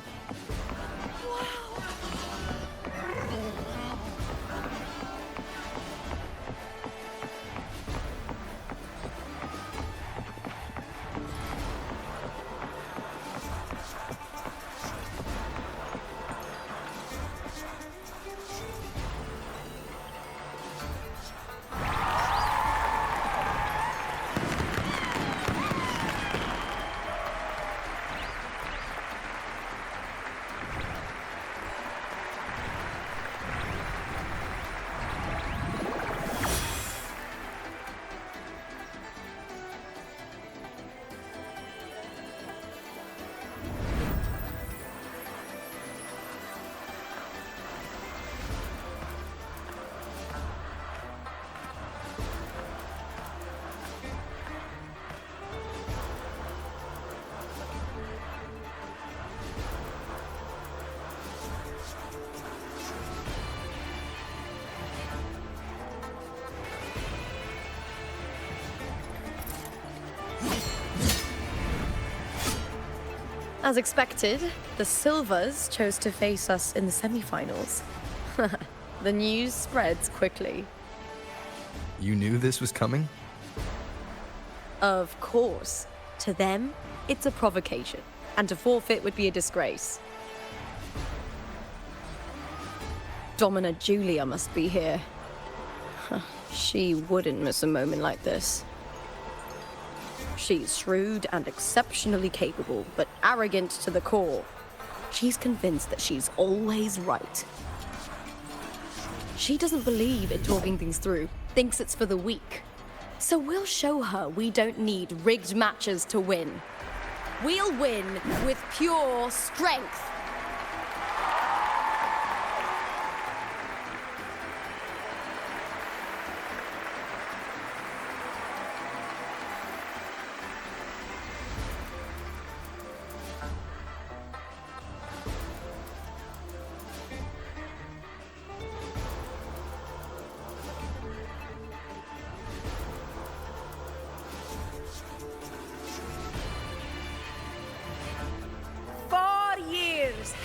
As expected, the Silvers chose to face us in the semi-finals. The news spreads quickly. You knew this was coming? Of course. To them, it's a provocation, and to forfeit would be a disgrace. Domina Julia must be here. She wouldn't miss a moment like this. She's shrewd and exceptionally capable, but arrogant to the core. She's convinced that she's always right. She doesn't believe in talking things through, thinks it's for the weak. So we'll show her we don't need rigged matches to win. We'll win with pure strength.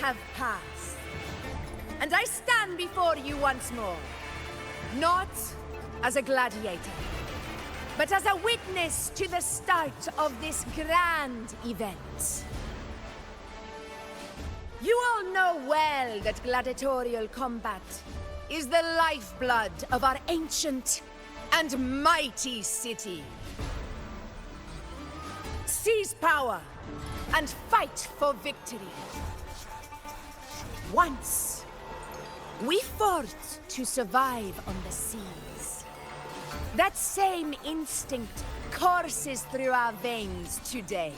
Have passed, and I stand before you once more, not as a gladiator, but as a witness to the start of this grand event. You all know well that gladiatorial combat is the lifeblood of our ancient and mighty city. Seize power and fight for victory. Once, we fought to survive on the seas. That same instinct courses through our veins today.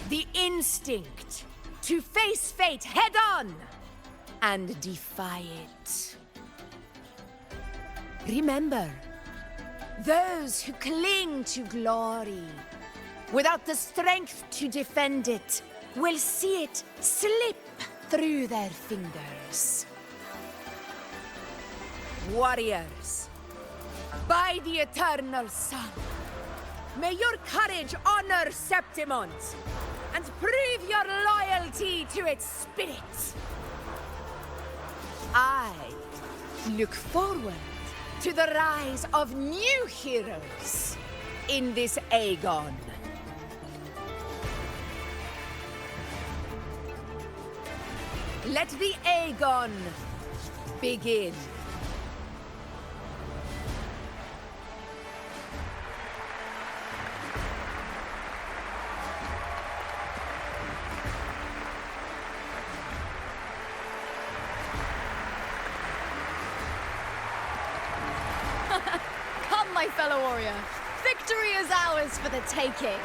The instinct to face fate head-on and defy it. Remember, those who cling to glory without the strength to defend it will see it slip through their fingers. Warriors, by the eternal sun, may your courage honor Septimont and prove your loyalty to its spirit. I look forward to the rise of new heroes in this Aegon. Let the Aegon begin. Come, my fellow warrior. Victory is ours for the taking.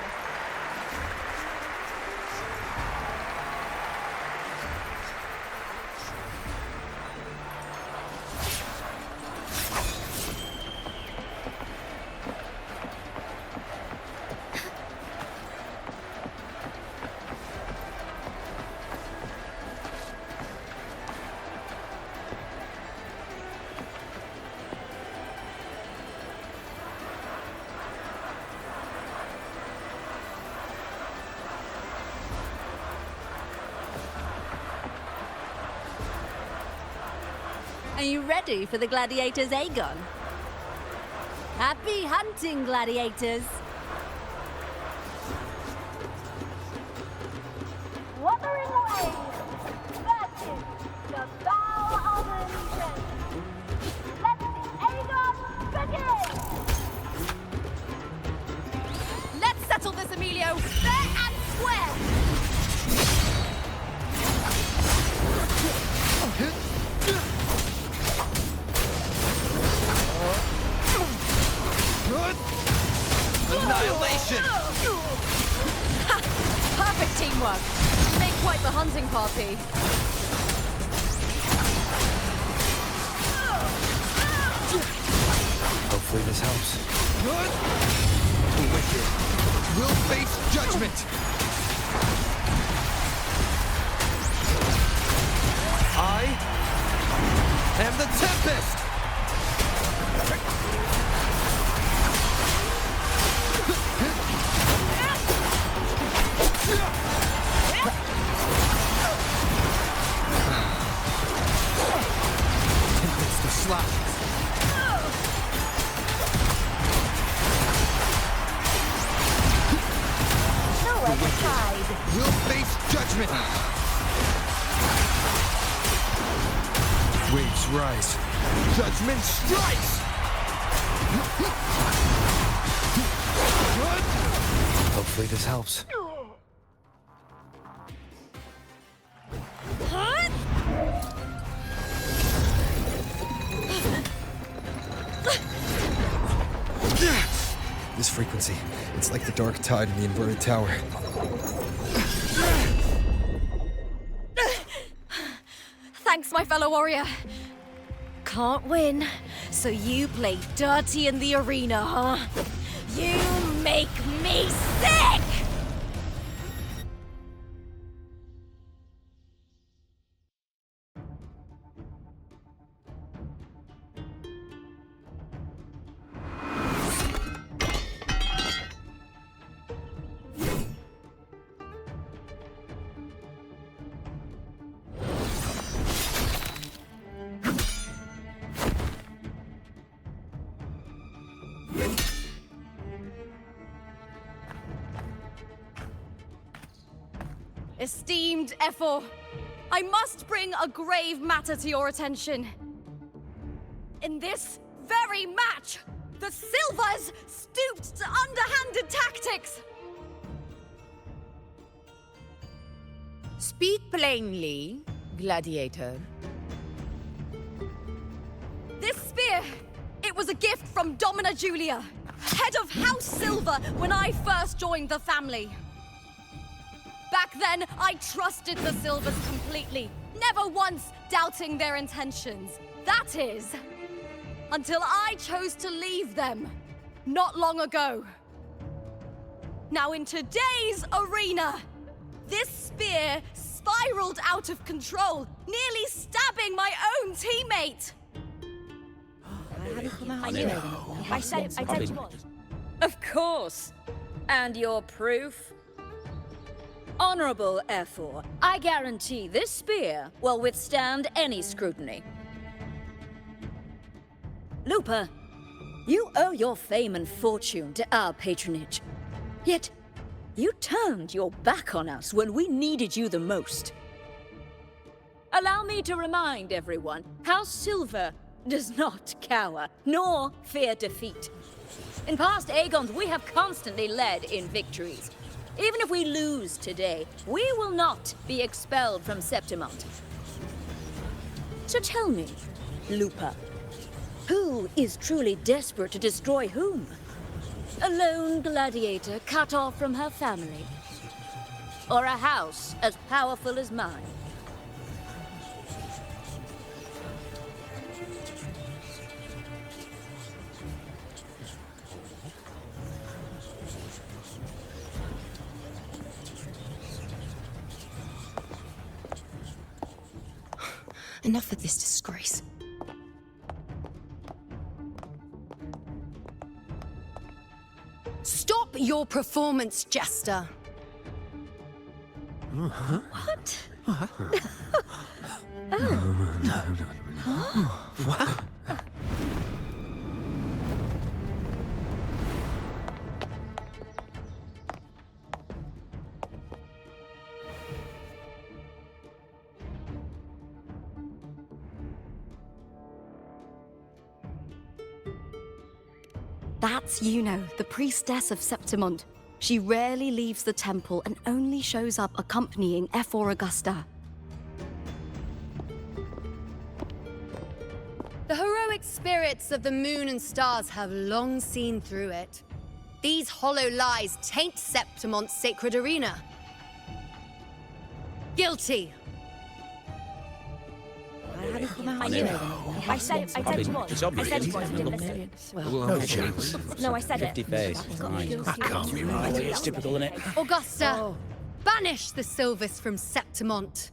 you ready for the gladiators, Aegon? Happy hunting, gladiators! Wuthering Waves versus the Bow of Illusion. Let the Aegon begin! Let's settle this, Emilio! Fair and square! Annihilation! Ha! Perfect teamwork! You make quite the hunting party. Hopefully this helps. The wicked will face judgment! I am the Tempest! Tempest to slap. Nowhere to hide. Will face judgment! Waves rise. Judgment strikes! Hopefully this helps. This frequency, it's like the dark tide in the inverted tower. Thanks, my fellow warrior. Can't win, so you play dirty in the arena, huh? You make me sick! Esteemed Ephor, I must bring a grave matter to your attention. In this very match, the Silvers stooped to underhanded tactics. Speak plainly, gladiator. This spear, it was a gift from Domina Julia, head of House Silver when I first joined the family. Back then, I trusted the Silvers completely, never once doubting their intentions. That is, until I chose to leave them, not long ago. Now in today's arena, this spear spiraled out of control, nearly stabbing my own teammate. I said you would. Of course. And your proof? Honorable Ephor, I guarantee this spear will withstand any scrutiny. Lupa, you owe your fame and fortune to our patronage. Yet, you turned your back on us when we needed you the most. Allow me to remind everyone, House Silver does not cower, nor fear defeat. In past Aegons, we have constantly led in victories. Even if we lose today, we will not be expelled from Septimont. So tell me, Lupa, who is truly desperate to destroy whom? A lone gladiator cut off from her family? Or a house as powerful as mine? Enough of this disgrace. Stop your performance, Jester. Uh-huh. What? What? That's Yuno, the priestess of Septimont. She rarely leaves the temple and only shows up accompanying F4 Augusta. The heroic spirits of the moon and stars have long seen through it. These hollow lies taint Septimont's sacred arena. Guilty. I said it was. It's obvious. I said it was. You didn't listen. No chance. No, I said it. 50 face. That can't be right. It's typical, isn't it? Augusta, banish the Silvus from Septimont.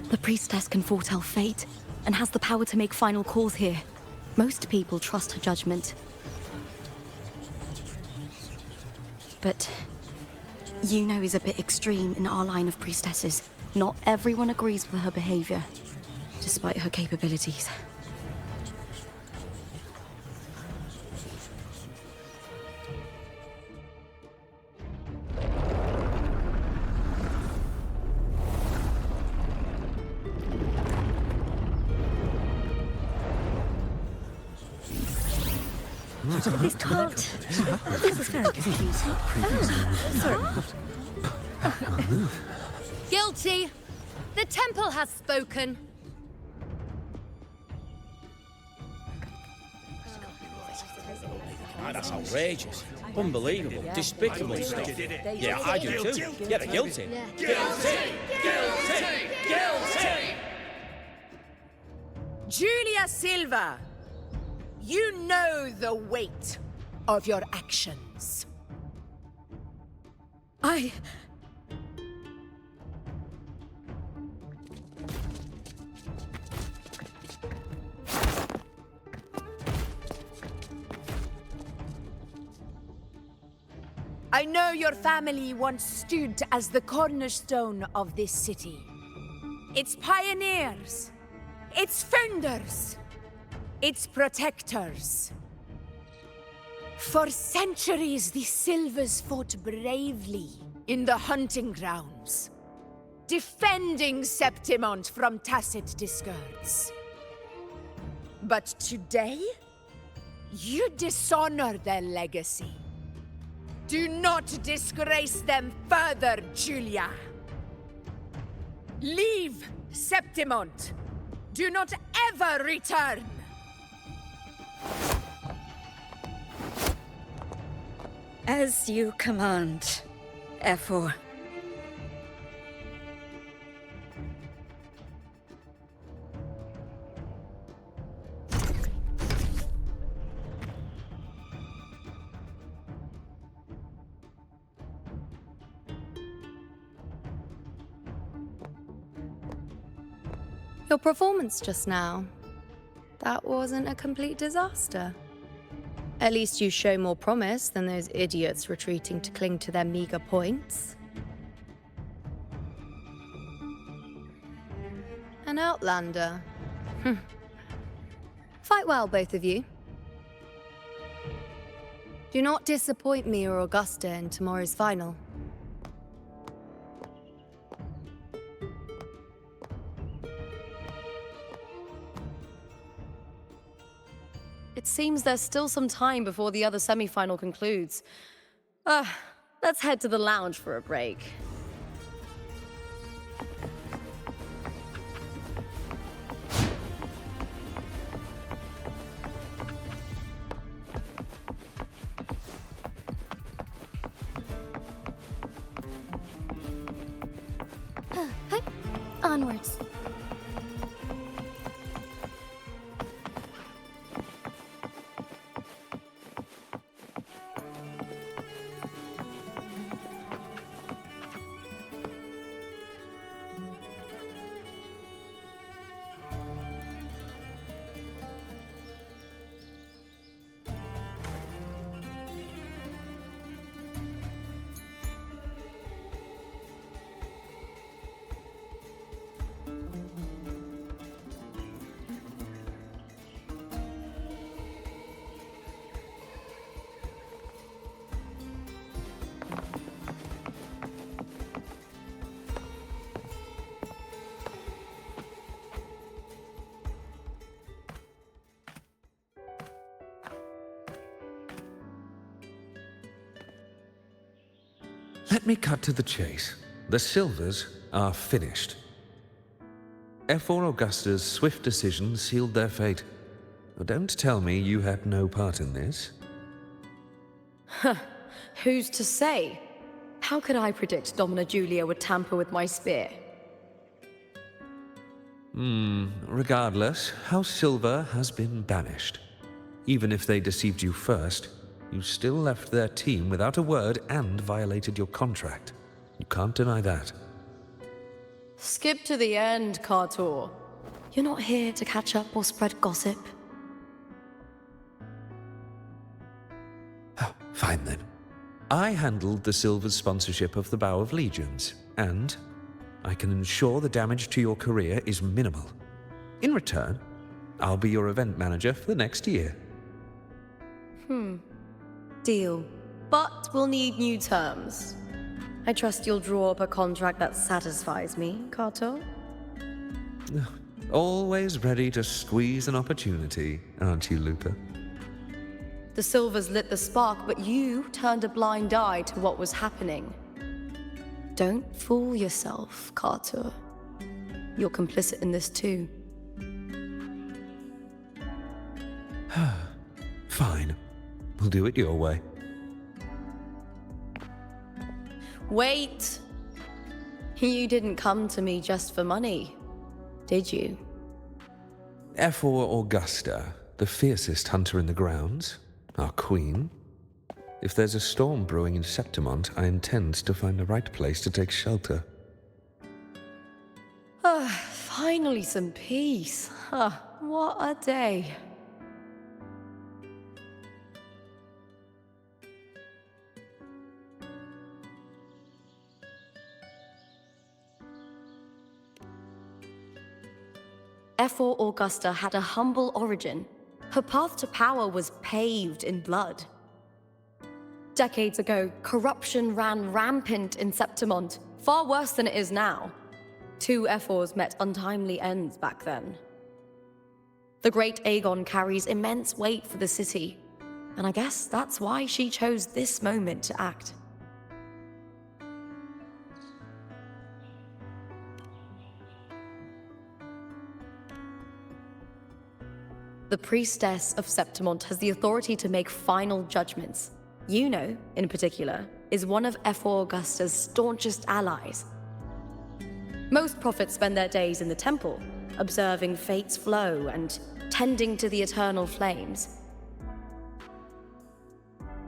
The priestess can foretell fate and has the power to make final calls here. Most people trust her judgment. But Yuno is a bit extreme in our line of priestesses. Not everyone agrees with her behavior, despite her capabilities. This can't. This is very confusing. Sorry. Guilty. The temple has spoken. Ah, that's outrageous. Unbelievable. Despicable stuff. Yeah, I do too. Yeah, they're guilty. Guilty! Guilty! Guilty! Julia Silva, you know the weight of your actions. I know your family once stood as the cornerstone of this city. Its pioneers, its founders, its protectors. For centuries, the Silvers fought bravely in the hunting grounds, defending Septimont from tacit discords. But today, you dishonor their legacy. Do not disgrace them further, Julia. Leave Septimont. Do not ever return. As you command, F4. Your performance just now, that wasn't a complete disaster. At least you show more promise than those idiots retreating to cling to their meager points. An outlander. Fight well, both of you. Do not disappoint me or Augusta in tomorrow's final. It seems there's still some time before the other semi-final concludes. Let's head to the lounge for a break. Onwards. Let me cut to the chase. The Silvers are finished. F4 Augusta's swift decision sealed their fate. Don't tell me you had no part in this. Huh. Who's to say? How could I predict Domina Julia would tamper with my spear? Regardless, House Silver has been banished. Even if they deceived you first, you still left their team without a word and violated your contract. You can't deny that. Skip to the end, Kartor. You're not here to catch up or spread gossip. Fine then. I handled the Silver's sponsorship of the Bow of Legions, and I can ensure the damage to your career is minimal. In return, I'll be your event manager for the next year. Deal. But we'll need new terms. I trust you'll draw up a contract that satisfies me, Kartor. Always ready to squeeze an opportunity, aren't you, Lupa? The Silvers lit the spark, but you turned a blind eye to what was happening. Don't fool yourself, Kartor. You're complicit in this too. Fine. We'll do it your way. Wait! You didn't come to me just for money, did you? F4 Augusta, the fiercest hunter in the grounds, our queen. If there's a storm brewing in Septimont, I intend to find the right place to take shelter. Finally some peace. What a day. F4 Augusta had a humble origin. Her path to power was paved in blood. Decades ago, corruption ran rampant in Septimont, far worse than it is now. 2 F4s met untimely ends back then. The great Aegon carries immense weight for the city, and I guess that's why she chose this moment to act. The priestess of Septimont has the authority to make final judgments. Yuno, in particular, is one of F4 Augusta's staunchest allies. Most prophets spend their days in the temple, observing fate's flow and tending to the eternal flames.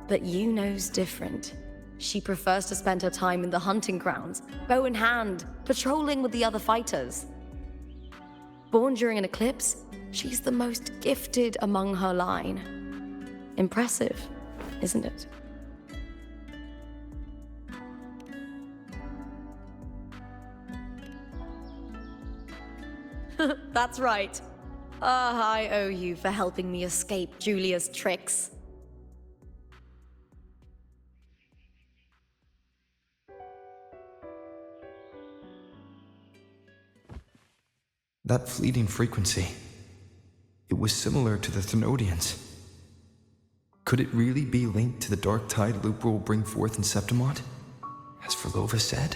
But Yuno's different. She prefers to spend her time in the hunting grounds, bow in hand, patrolling with the other fighters. Born during an eclipse, she's the most gifted among her line. Impressive, isn't it? That's right. I owe you for helping me escape Julia's tricks. That fleeting frequency. It was similar to the Thenodians. Could it really be linked to the dark tide Lupa will bring forth in Septimont, as Verlova said?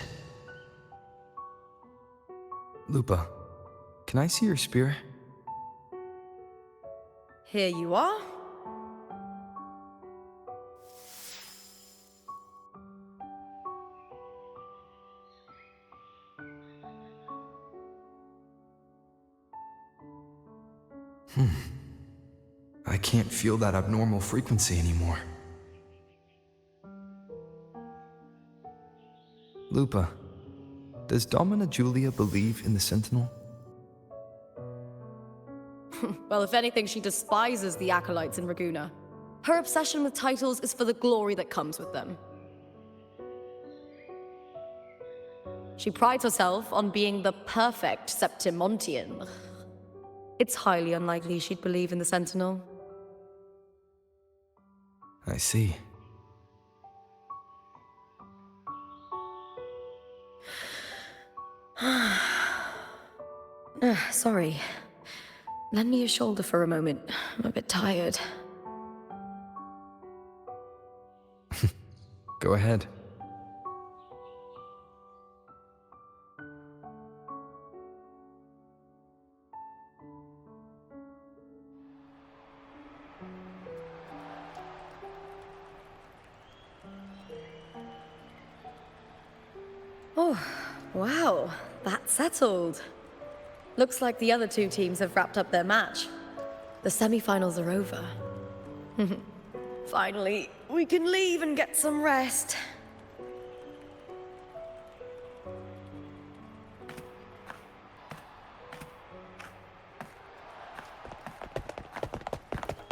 Lupa, can I see your spear? Here you are. I can't feel that abnormal frequency anymore. Lupa, does Domina Julia believe in the Sentinel? Well, if anything, she despises the acolytes in Raguna. Her obsession with titles is for the glory that comes with them. She prides herself on being the perfect Septimontian. It's highly unlikely she'd believe in the Sentinel. I see. Sorry. Lend me your shoulder for a moment. I'm a bit tired. Go ahead. Oh, wow. That's settled. Looks like the other two teams have wrapped up their match. The semi-finals are over. Finally, we can leave and get some rest.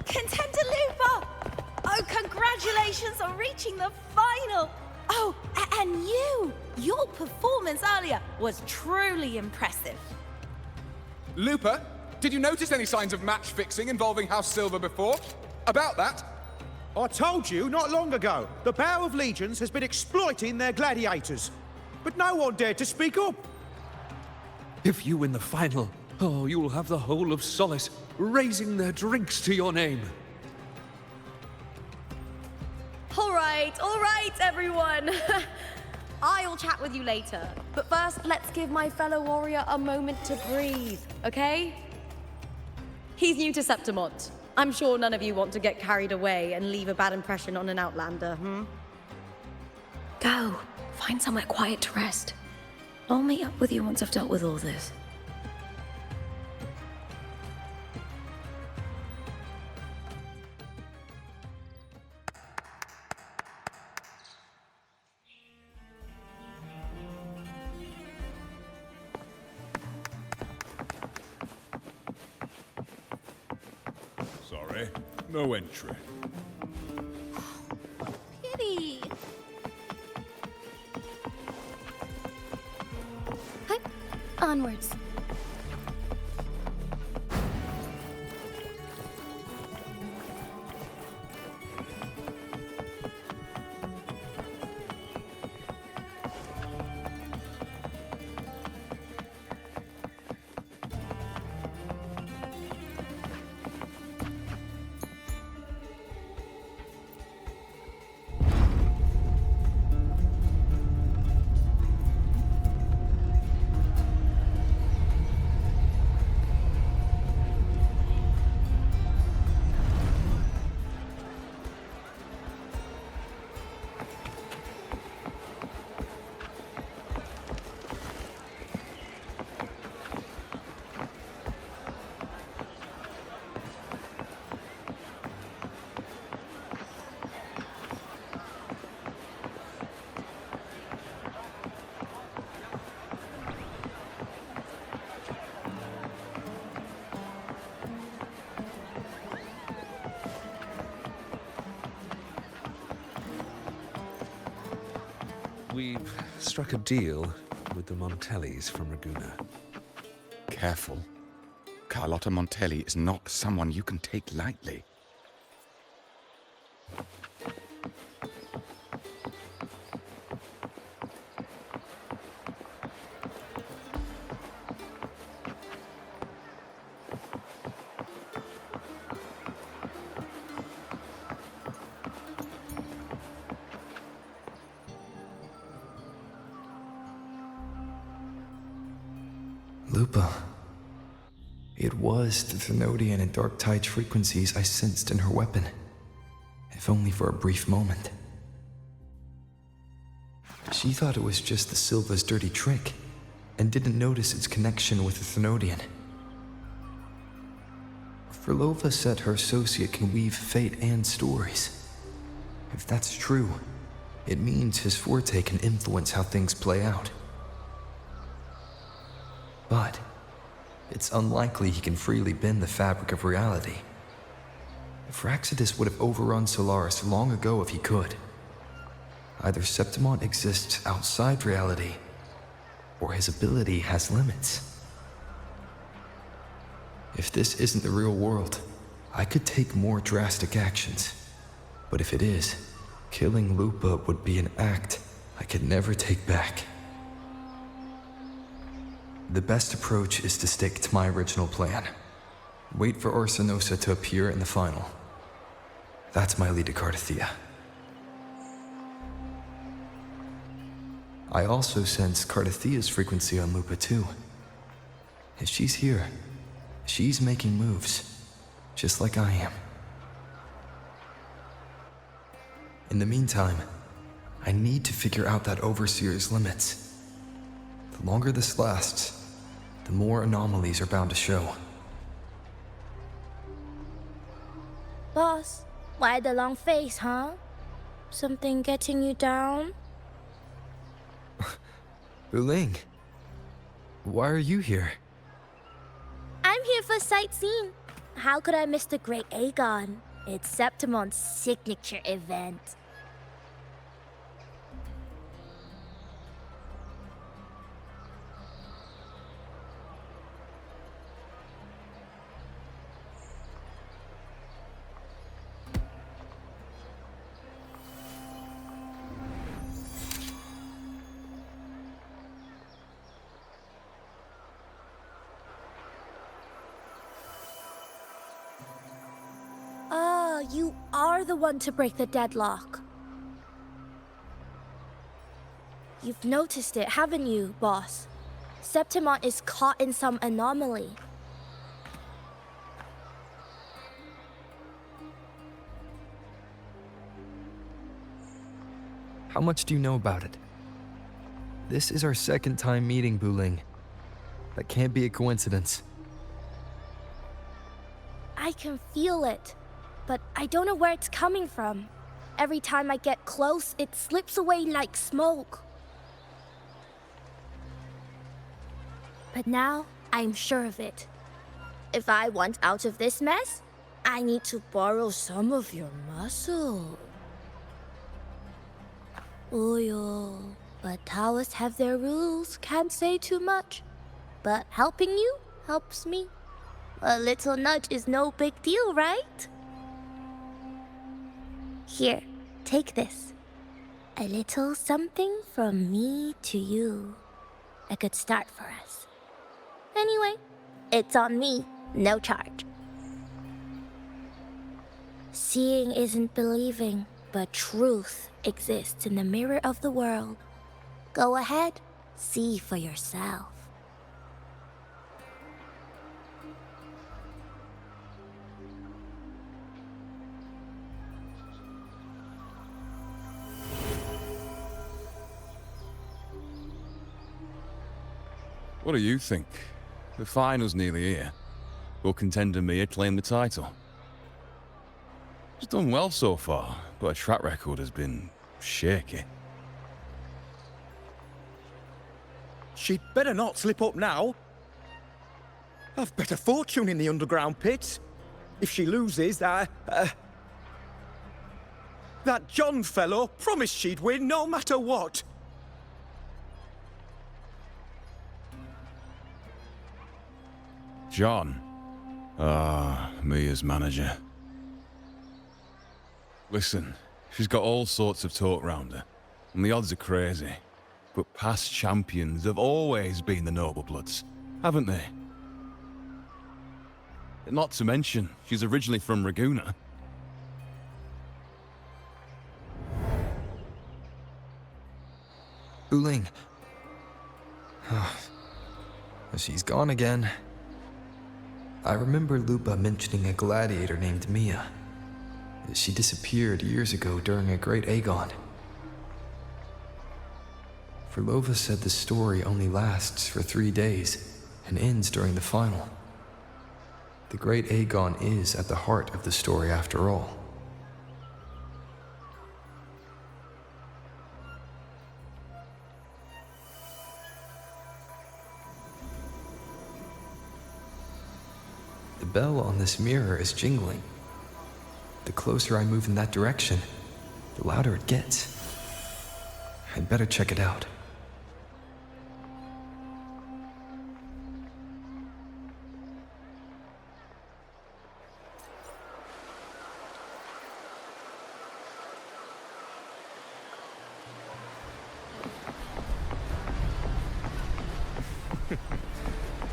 Contender Lupa! Oh, congratulations on reaching the final! Oh, and your performance earlier was truly impressive. Lupa, did you notice any signs of match fixing involving House Silver before? About that? I told you not long ago, the Bow of Legions has been exploiting their gladiators. But no one dared to speak up. If you win the final, oh, you'll have the whole of Solace raising their drinks to your name. All right, everyone. I'll chat with you later. But first, let's give my fellow warrior a moment to breathe, okay? He's new to Septimont. I'm sure none of you want to get carried away and leave a bad impression on an Outlander, Go. Find somewhere quiet to rest. I'll meet up with you once I've dealt with all this. Sorry, no entry. Pity. Hi. Onwards. We've struck a deal with the Montellis from Raguna. Careful. Carlotta Montelli is not someone you can take lightly. Lupa. It was the Thenodian and Dark Tide's frequencies I sensed in her weapon, if only for a brief moment. She thought it was just the Silva's dirty trick, and didn't notice its connection with the Thenodian. Frolova said her associate can weave fate and stories. If that's true, it means his forte can influence how things play out. But it's unlikely he can freely bend the fabric of reality. Fraxidus would have overrun Solaris long ago if he could. Either Septimont exists outside reality, or his ability has limits. If this isn't the real world, I could take more drastic actions. But if it is, killing Lupa would be an act I could never take back. The best approach is to stick to my original plan. Wait for Orsinosa to appear in the final. That's my lead to Cardathia. I also sense Cardathia's frequency on Lupa too. If she's here, she's making moves, just like I am. In the meantime, I need to figure out that Overseer's limits. The longer this lasts, the more anomalies are bound to show. Boss, why the long face, huh? Something getting you down? Wuling, why are you here? I'm here for sightseeing. How could I miss the Great Aegon? It's Septimon's signature event. You are the one to break the deadlock. You've noticed it, haven't you, boss? Septimon is caught in some anomaly. How much do you know about it? This is our second time meeting, Wuling. That can't be a coincidence. I can feel it, but I don't know where it's coming from. Every time I get close, it slips away like smoke. But now, I'm sure of it. If I want out of this mess, I need to borrow some of your muscle. Oyo, but Taoists have their rules, can't say too much. But helping you helps me. A little nudge is no big deal, right? Here, take this. A little something from me to you. A good start for us. Anyway, it's on me, no charge. Seeing isn't believing, but truth exists in the mirror of the world. Go ahead, see for yourself. What do you think? The final's nearly here. Will contender Mia claim the title? She's done well so far, but her track record has been shaky. She'd better not slip up now. I've better fortune in the underground pits. If she loses, that John fellow promised she'd win no matter what. John. Mia's manager. Listen, she's got all sorts of talk round her, and the odds are crazy. But past champions have always been the noble bloods, haven't they? Not to mention, she's originally from Raguna. Wuling. She's gone again. I remember Lupa mentioning a gladiator named Mia. She disappeared years ago during a Great Aegon. Furlova said the story only lasts for 3 days and ends during the final. The Great Aegon is at the heart of the story after all. The bell on this mirror is jingling. The closer I move in that direction, the louder it gets. I'd better check it out.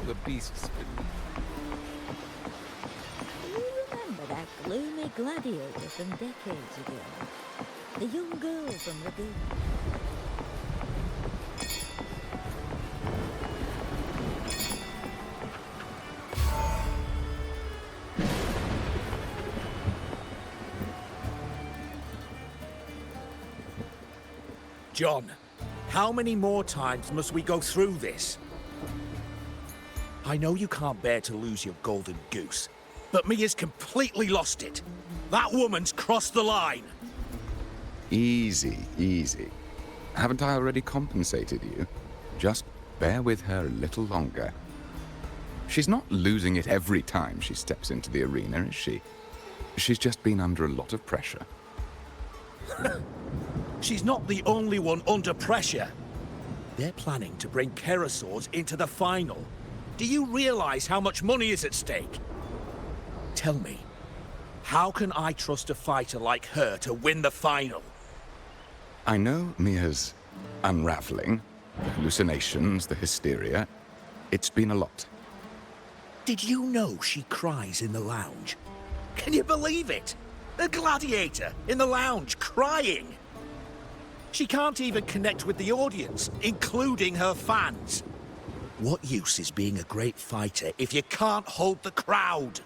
The beasts. Remember that gloomy gladiator from decades ago? The young girl from Lagoon. John, How many more times must we go through this? I know you can't bear to lose your golden goose, but Mia's completely lost it. That woman's crossed the line. Easy, easy. Haven't I already compensated you? Just bear with her a little longer. She's not losing it every time she steps into the arena, is she? She's just been under a lot of pressure. She's not the only one under pressure. They're planning to bring Kerasaurs into the final. Do you realize how much money is at stake? Tell me, how can I trust a fighter like her to win the final? I know Mia's unraveling, the hallucinations, the hysteria. It's been a lot. Did you know she cries in the lounge? Can you believe it? A gladiator in the lounge crying. She can't even connect with the audience, including her fans. What use is being a great fighter if you can't hold the crowd?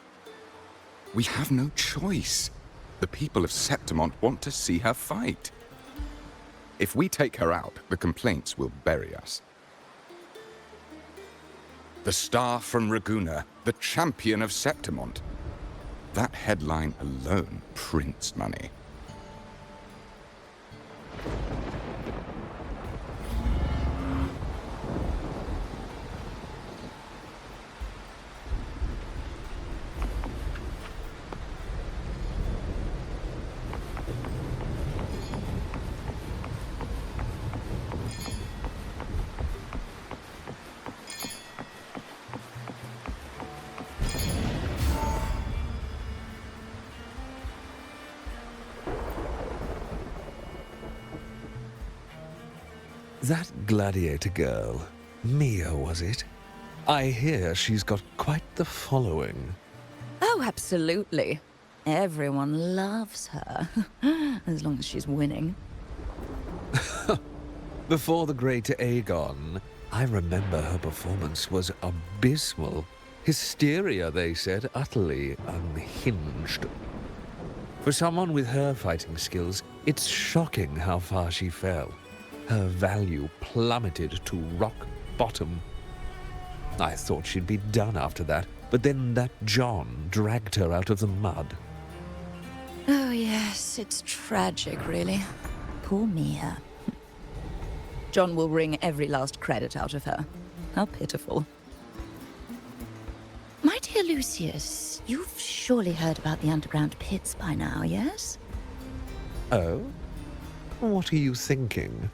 We have no choice. The people of Septimont want to see her fight. If we take her out, the complaints will bury us. The star from Raguna, the champion of Septimont. That headline alone prints money. That gladiator girl, Mia, was it? I hear she's got quite the following. Oh, absolutely. Everyone loves her, as long as she's winning. Before the great Aegon, I remember her performance was abysmal. Hysteria, they said, utterly unhinged. For someone with her fighting skills, it's shocking how far she fell. Her value plummeted to rock bottom. I thought she'd be done after that, but then that John dragged her out of the mud. Oh yes, it's tragic, really. Poor Mia. John will wring every last credit out of her. How pitiful. My dear Lucius, you've surely heard about the underground pits by now, yes? Oh? What are you thinking?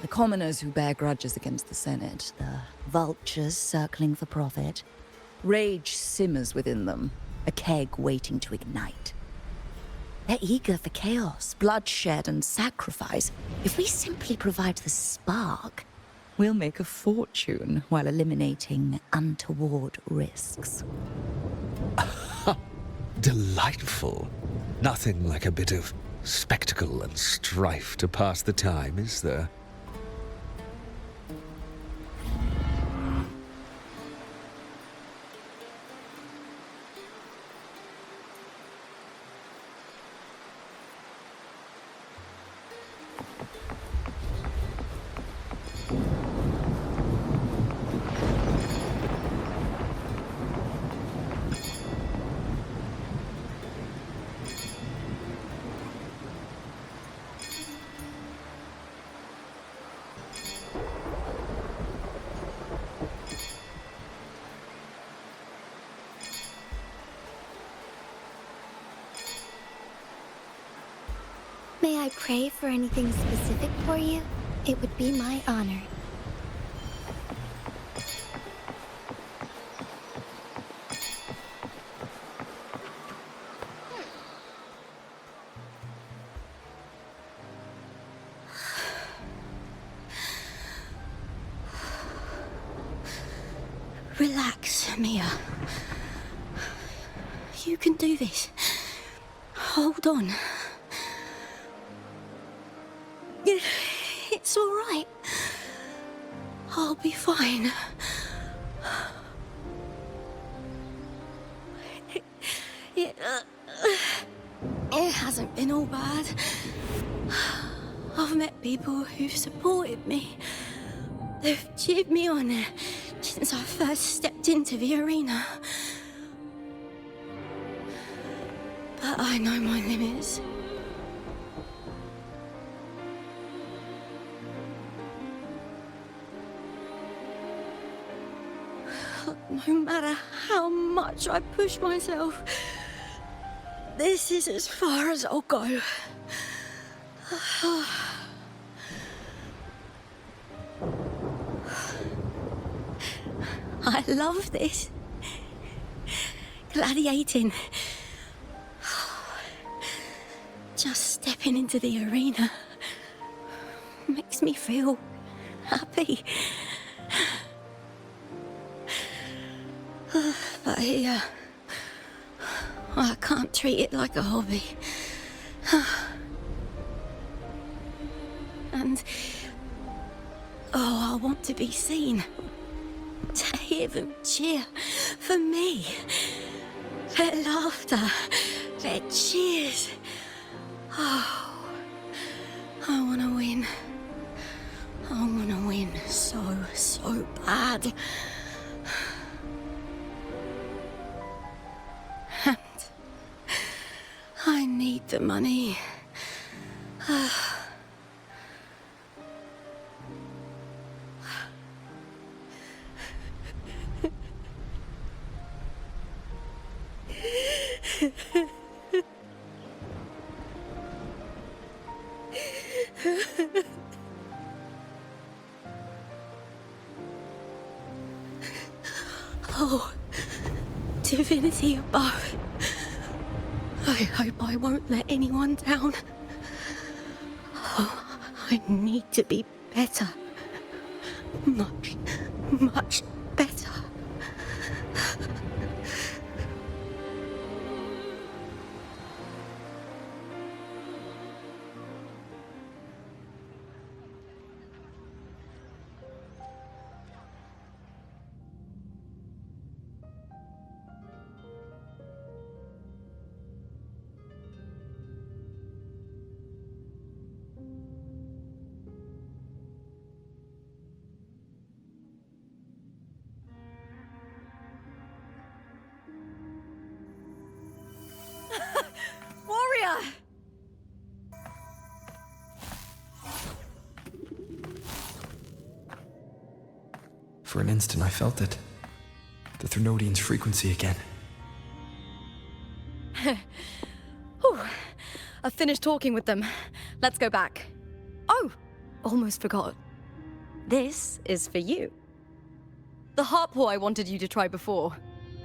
The commoners who bear grudges against the Senate, the vultures circling for profit. Rage simmers within them, a keg waiting to ignite. They're eager for chaos, bloodshed, and sacrifice. If we simply provide the spark, we'll make a fortune while eliminating untoward risks. Delightful. Nothing like a bit of spectacle and strife to pass the time, is there? May I pray for anything specific for you? It would be my honor. Relax, Mia. You can do this. Hold on. It's all right. I'll be fine. It hasn't been all bad. I've met people who've supported me. They've cheered me on since I first stepped into the arena. But I know my limits. No matter how much I push myself, this is as far as I'll go. I love this. Gladiating. Just stepping into the arena makes me feel happy. But here, I can't treat it like a hobby. And, I want to be seen. To hear them cheer for me. Their laughter, their cheers. Oh, I want to win. I want to win so bad. And I need the money. Oh, Divinity above. I hope I won't let anyone down. Oh, I need to be better. Much better. Warrior! For an instant, I felt it. The Thrunodian's frequency again. Whew. I've finished talking with them. Let's go back. Oh, almost forgot. This is for you. The harpor I wanted you to try before.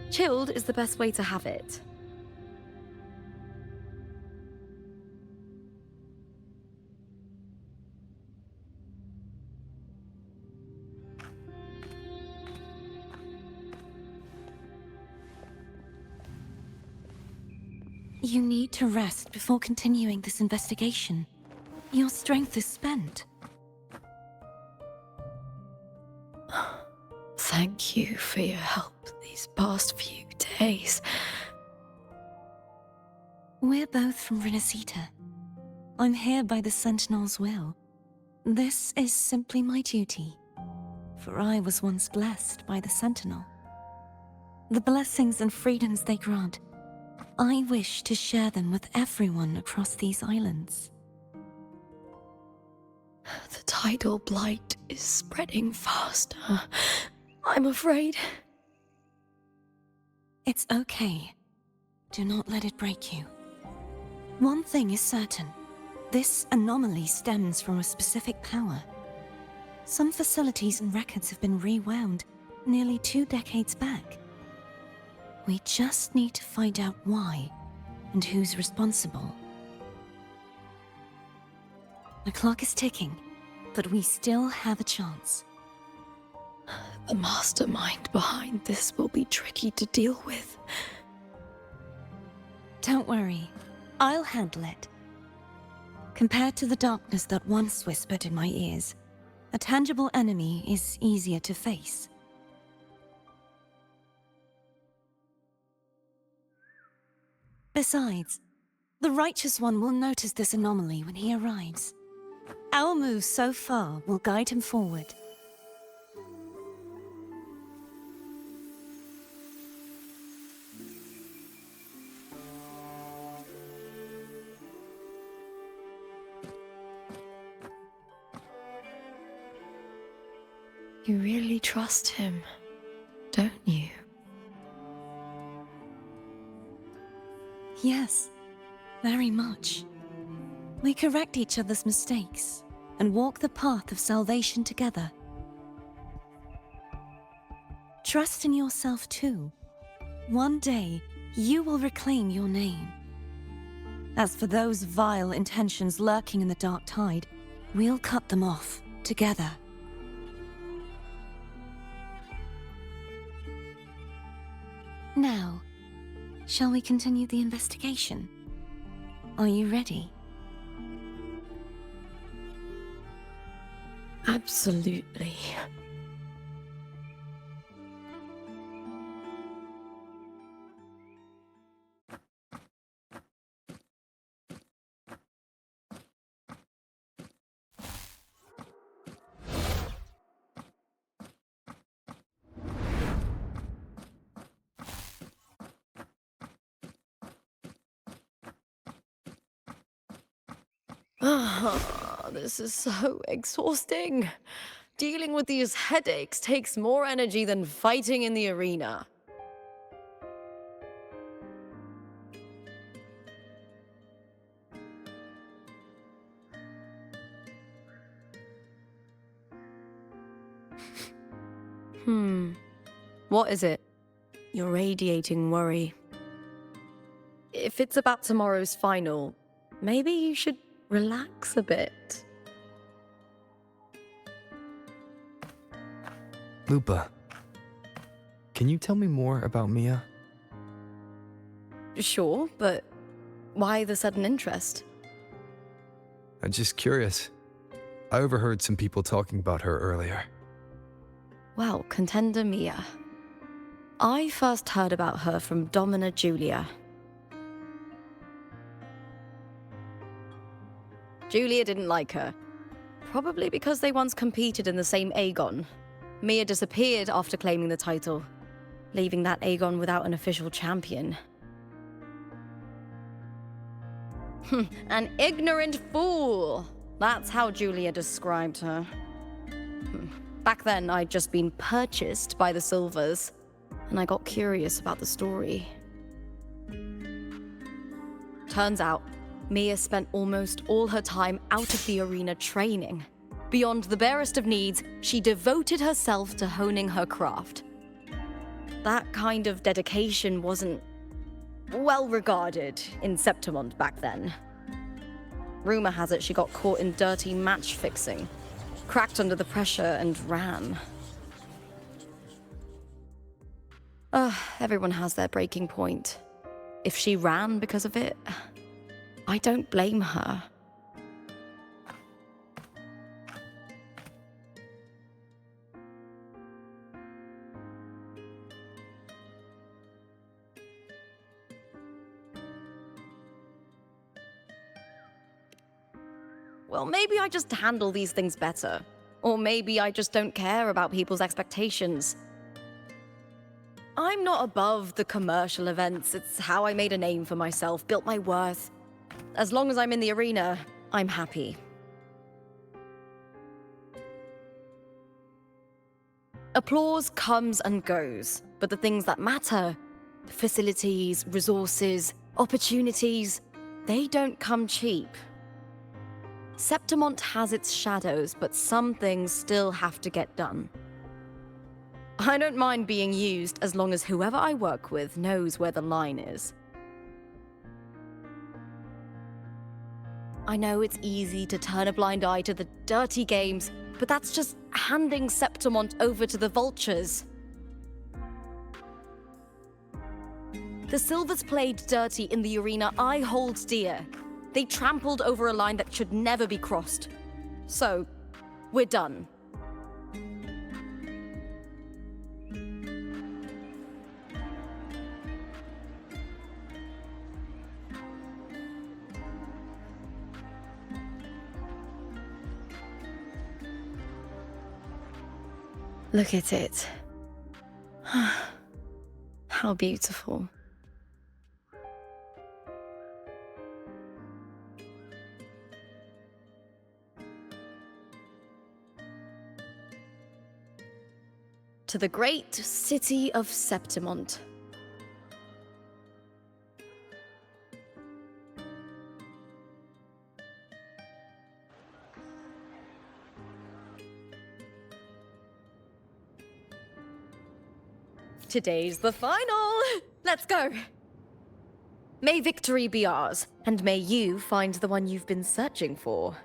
Chilled is the best way to have it. You need to rest before continuing this investigation. Your strength is spent. Thank you for your help these past few days. We're both from Renacita. I'm here by the Sentinel's will. This is simply my duty, for I was once blessed by the Sentinel. The blessings and freedoms they grant, I wish to share them with everyone across these islands. The tidal blight is spreading faster. I'm afraid. It's okay. Do not let it break you. One thing is certain. This anomaly stems from a specific power. Some facilities and records have been rewound nearly 2 decades back. We just need to find out why and who's responsible. The clock is ticking, but we still have a chance. The mastermind behind this will be tricky to deal with. Don't worry, I'll handle it. Compared to the darkness that once whispered in my ears, a tangible enemy is easier to face. Besides, the Righteous One will notice this anomaly when he arrives. Our move so far will guide him forward. You really trust him, don't you? Yes, very much. We correct each other's mistakes and walk the path of salvation together. Trust in yourself too. One day, you will reclaim your name. As for those vile intentions lurking in the dark tide, we'll cut them off together. Now, shall we continue the investigation? Are you ready? Absolutely. This is so exhausting. Dealing with these headaches takes more energy than fighting in the arena. What is it? You're radiating worry. If it's about tomorrow's final, maybe you should relax a bit. Lupa, can you tell me more about Mia? Sure, but why the sudden interest? I'm just curious. I overheard some people talking about her earlier. Well, contender Mia. I first heard about her from Domina Julia. Julia didn't like her. Probably because they once competed in the same Aegon. Mia disappeared after claiming the title, leaving that Aegon without an official champion. An ignorant fool! That's how Julia described her. Back then, I'd just been purchased by the Silvers, and I got curious about the story. Turns out, Mia spent almost all her time out of the arena training. Beyond the barest of needs, she devoted herself to honing her craft. That kind of dedication wasn't well regarded in Septimond back then. Rumor has it she got caught in dirty match fixing, cracked under the pressure and ran. Everyone has their breaking point. If she ran because of it, I don't blame her. Well, maybe I just handle these things better. Or maybe I just don't care about people's expectations. I'm not above the commercial events. It's how I made a name for myself, built my worth. As long as I'm in the arena, I'm happy. Applause comes and goes, but the things that matter, facilities, resources, opportunities, they don't come cheap. Septimont has its shadows, but some things still have to get done. I don't mind being used as long as whoever I work with knows where the line is. I know it's easy to turn a blind eye to the dirty games, but that's just handing Septimont over to the vultures. The Silvers played dirty in the arena I hold dear. They trampled over a line that should never be crossed. So, we're done. Look at it. How beautiful. To the great city of Septimont. Today's the final! Let's go! May victory be ours, and may you find the one you've been searching for.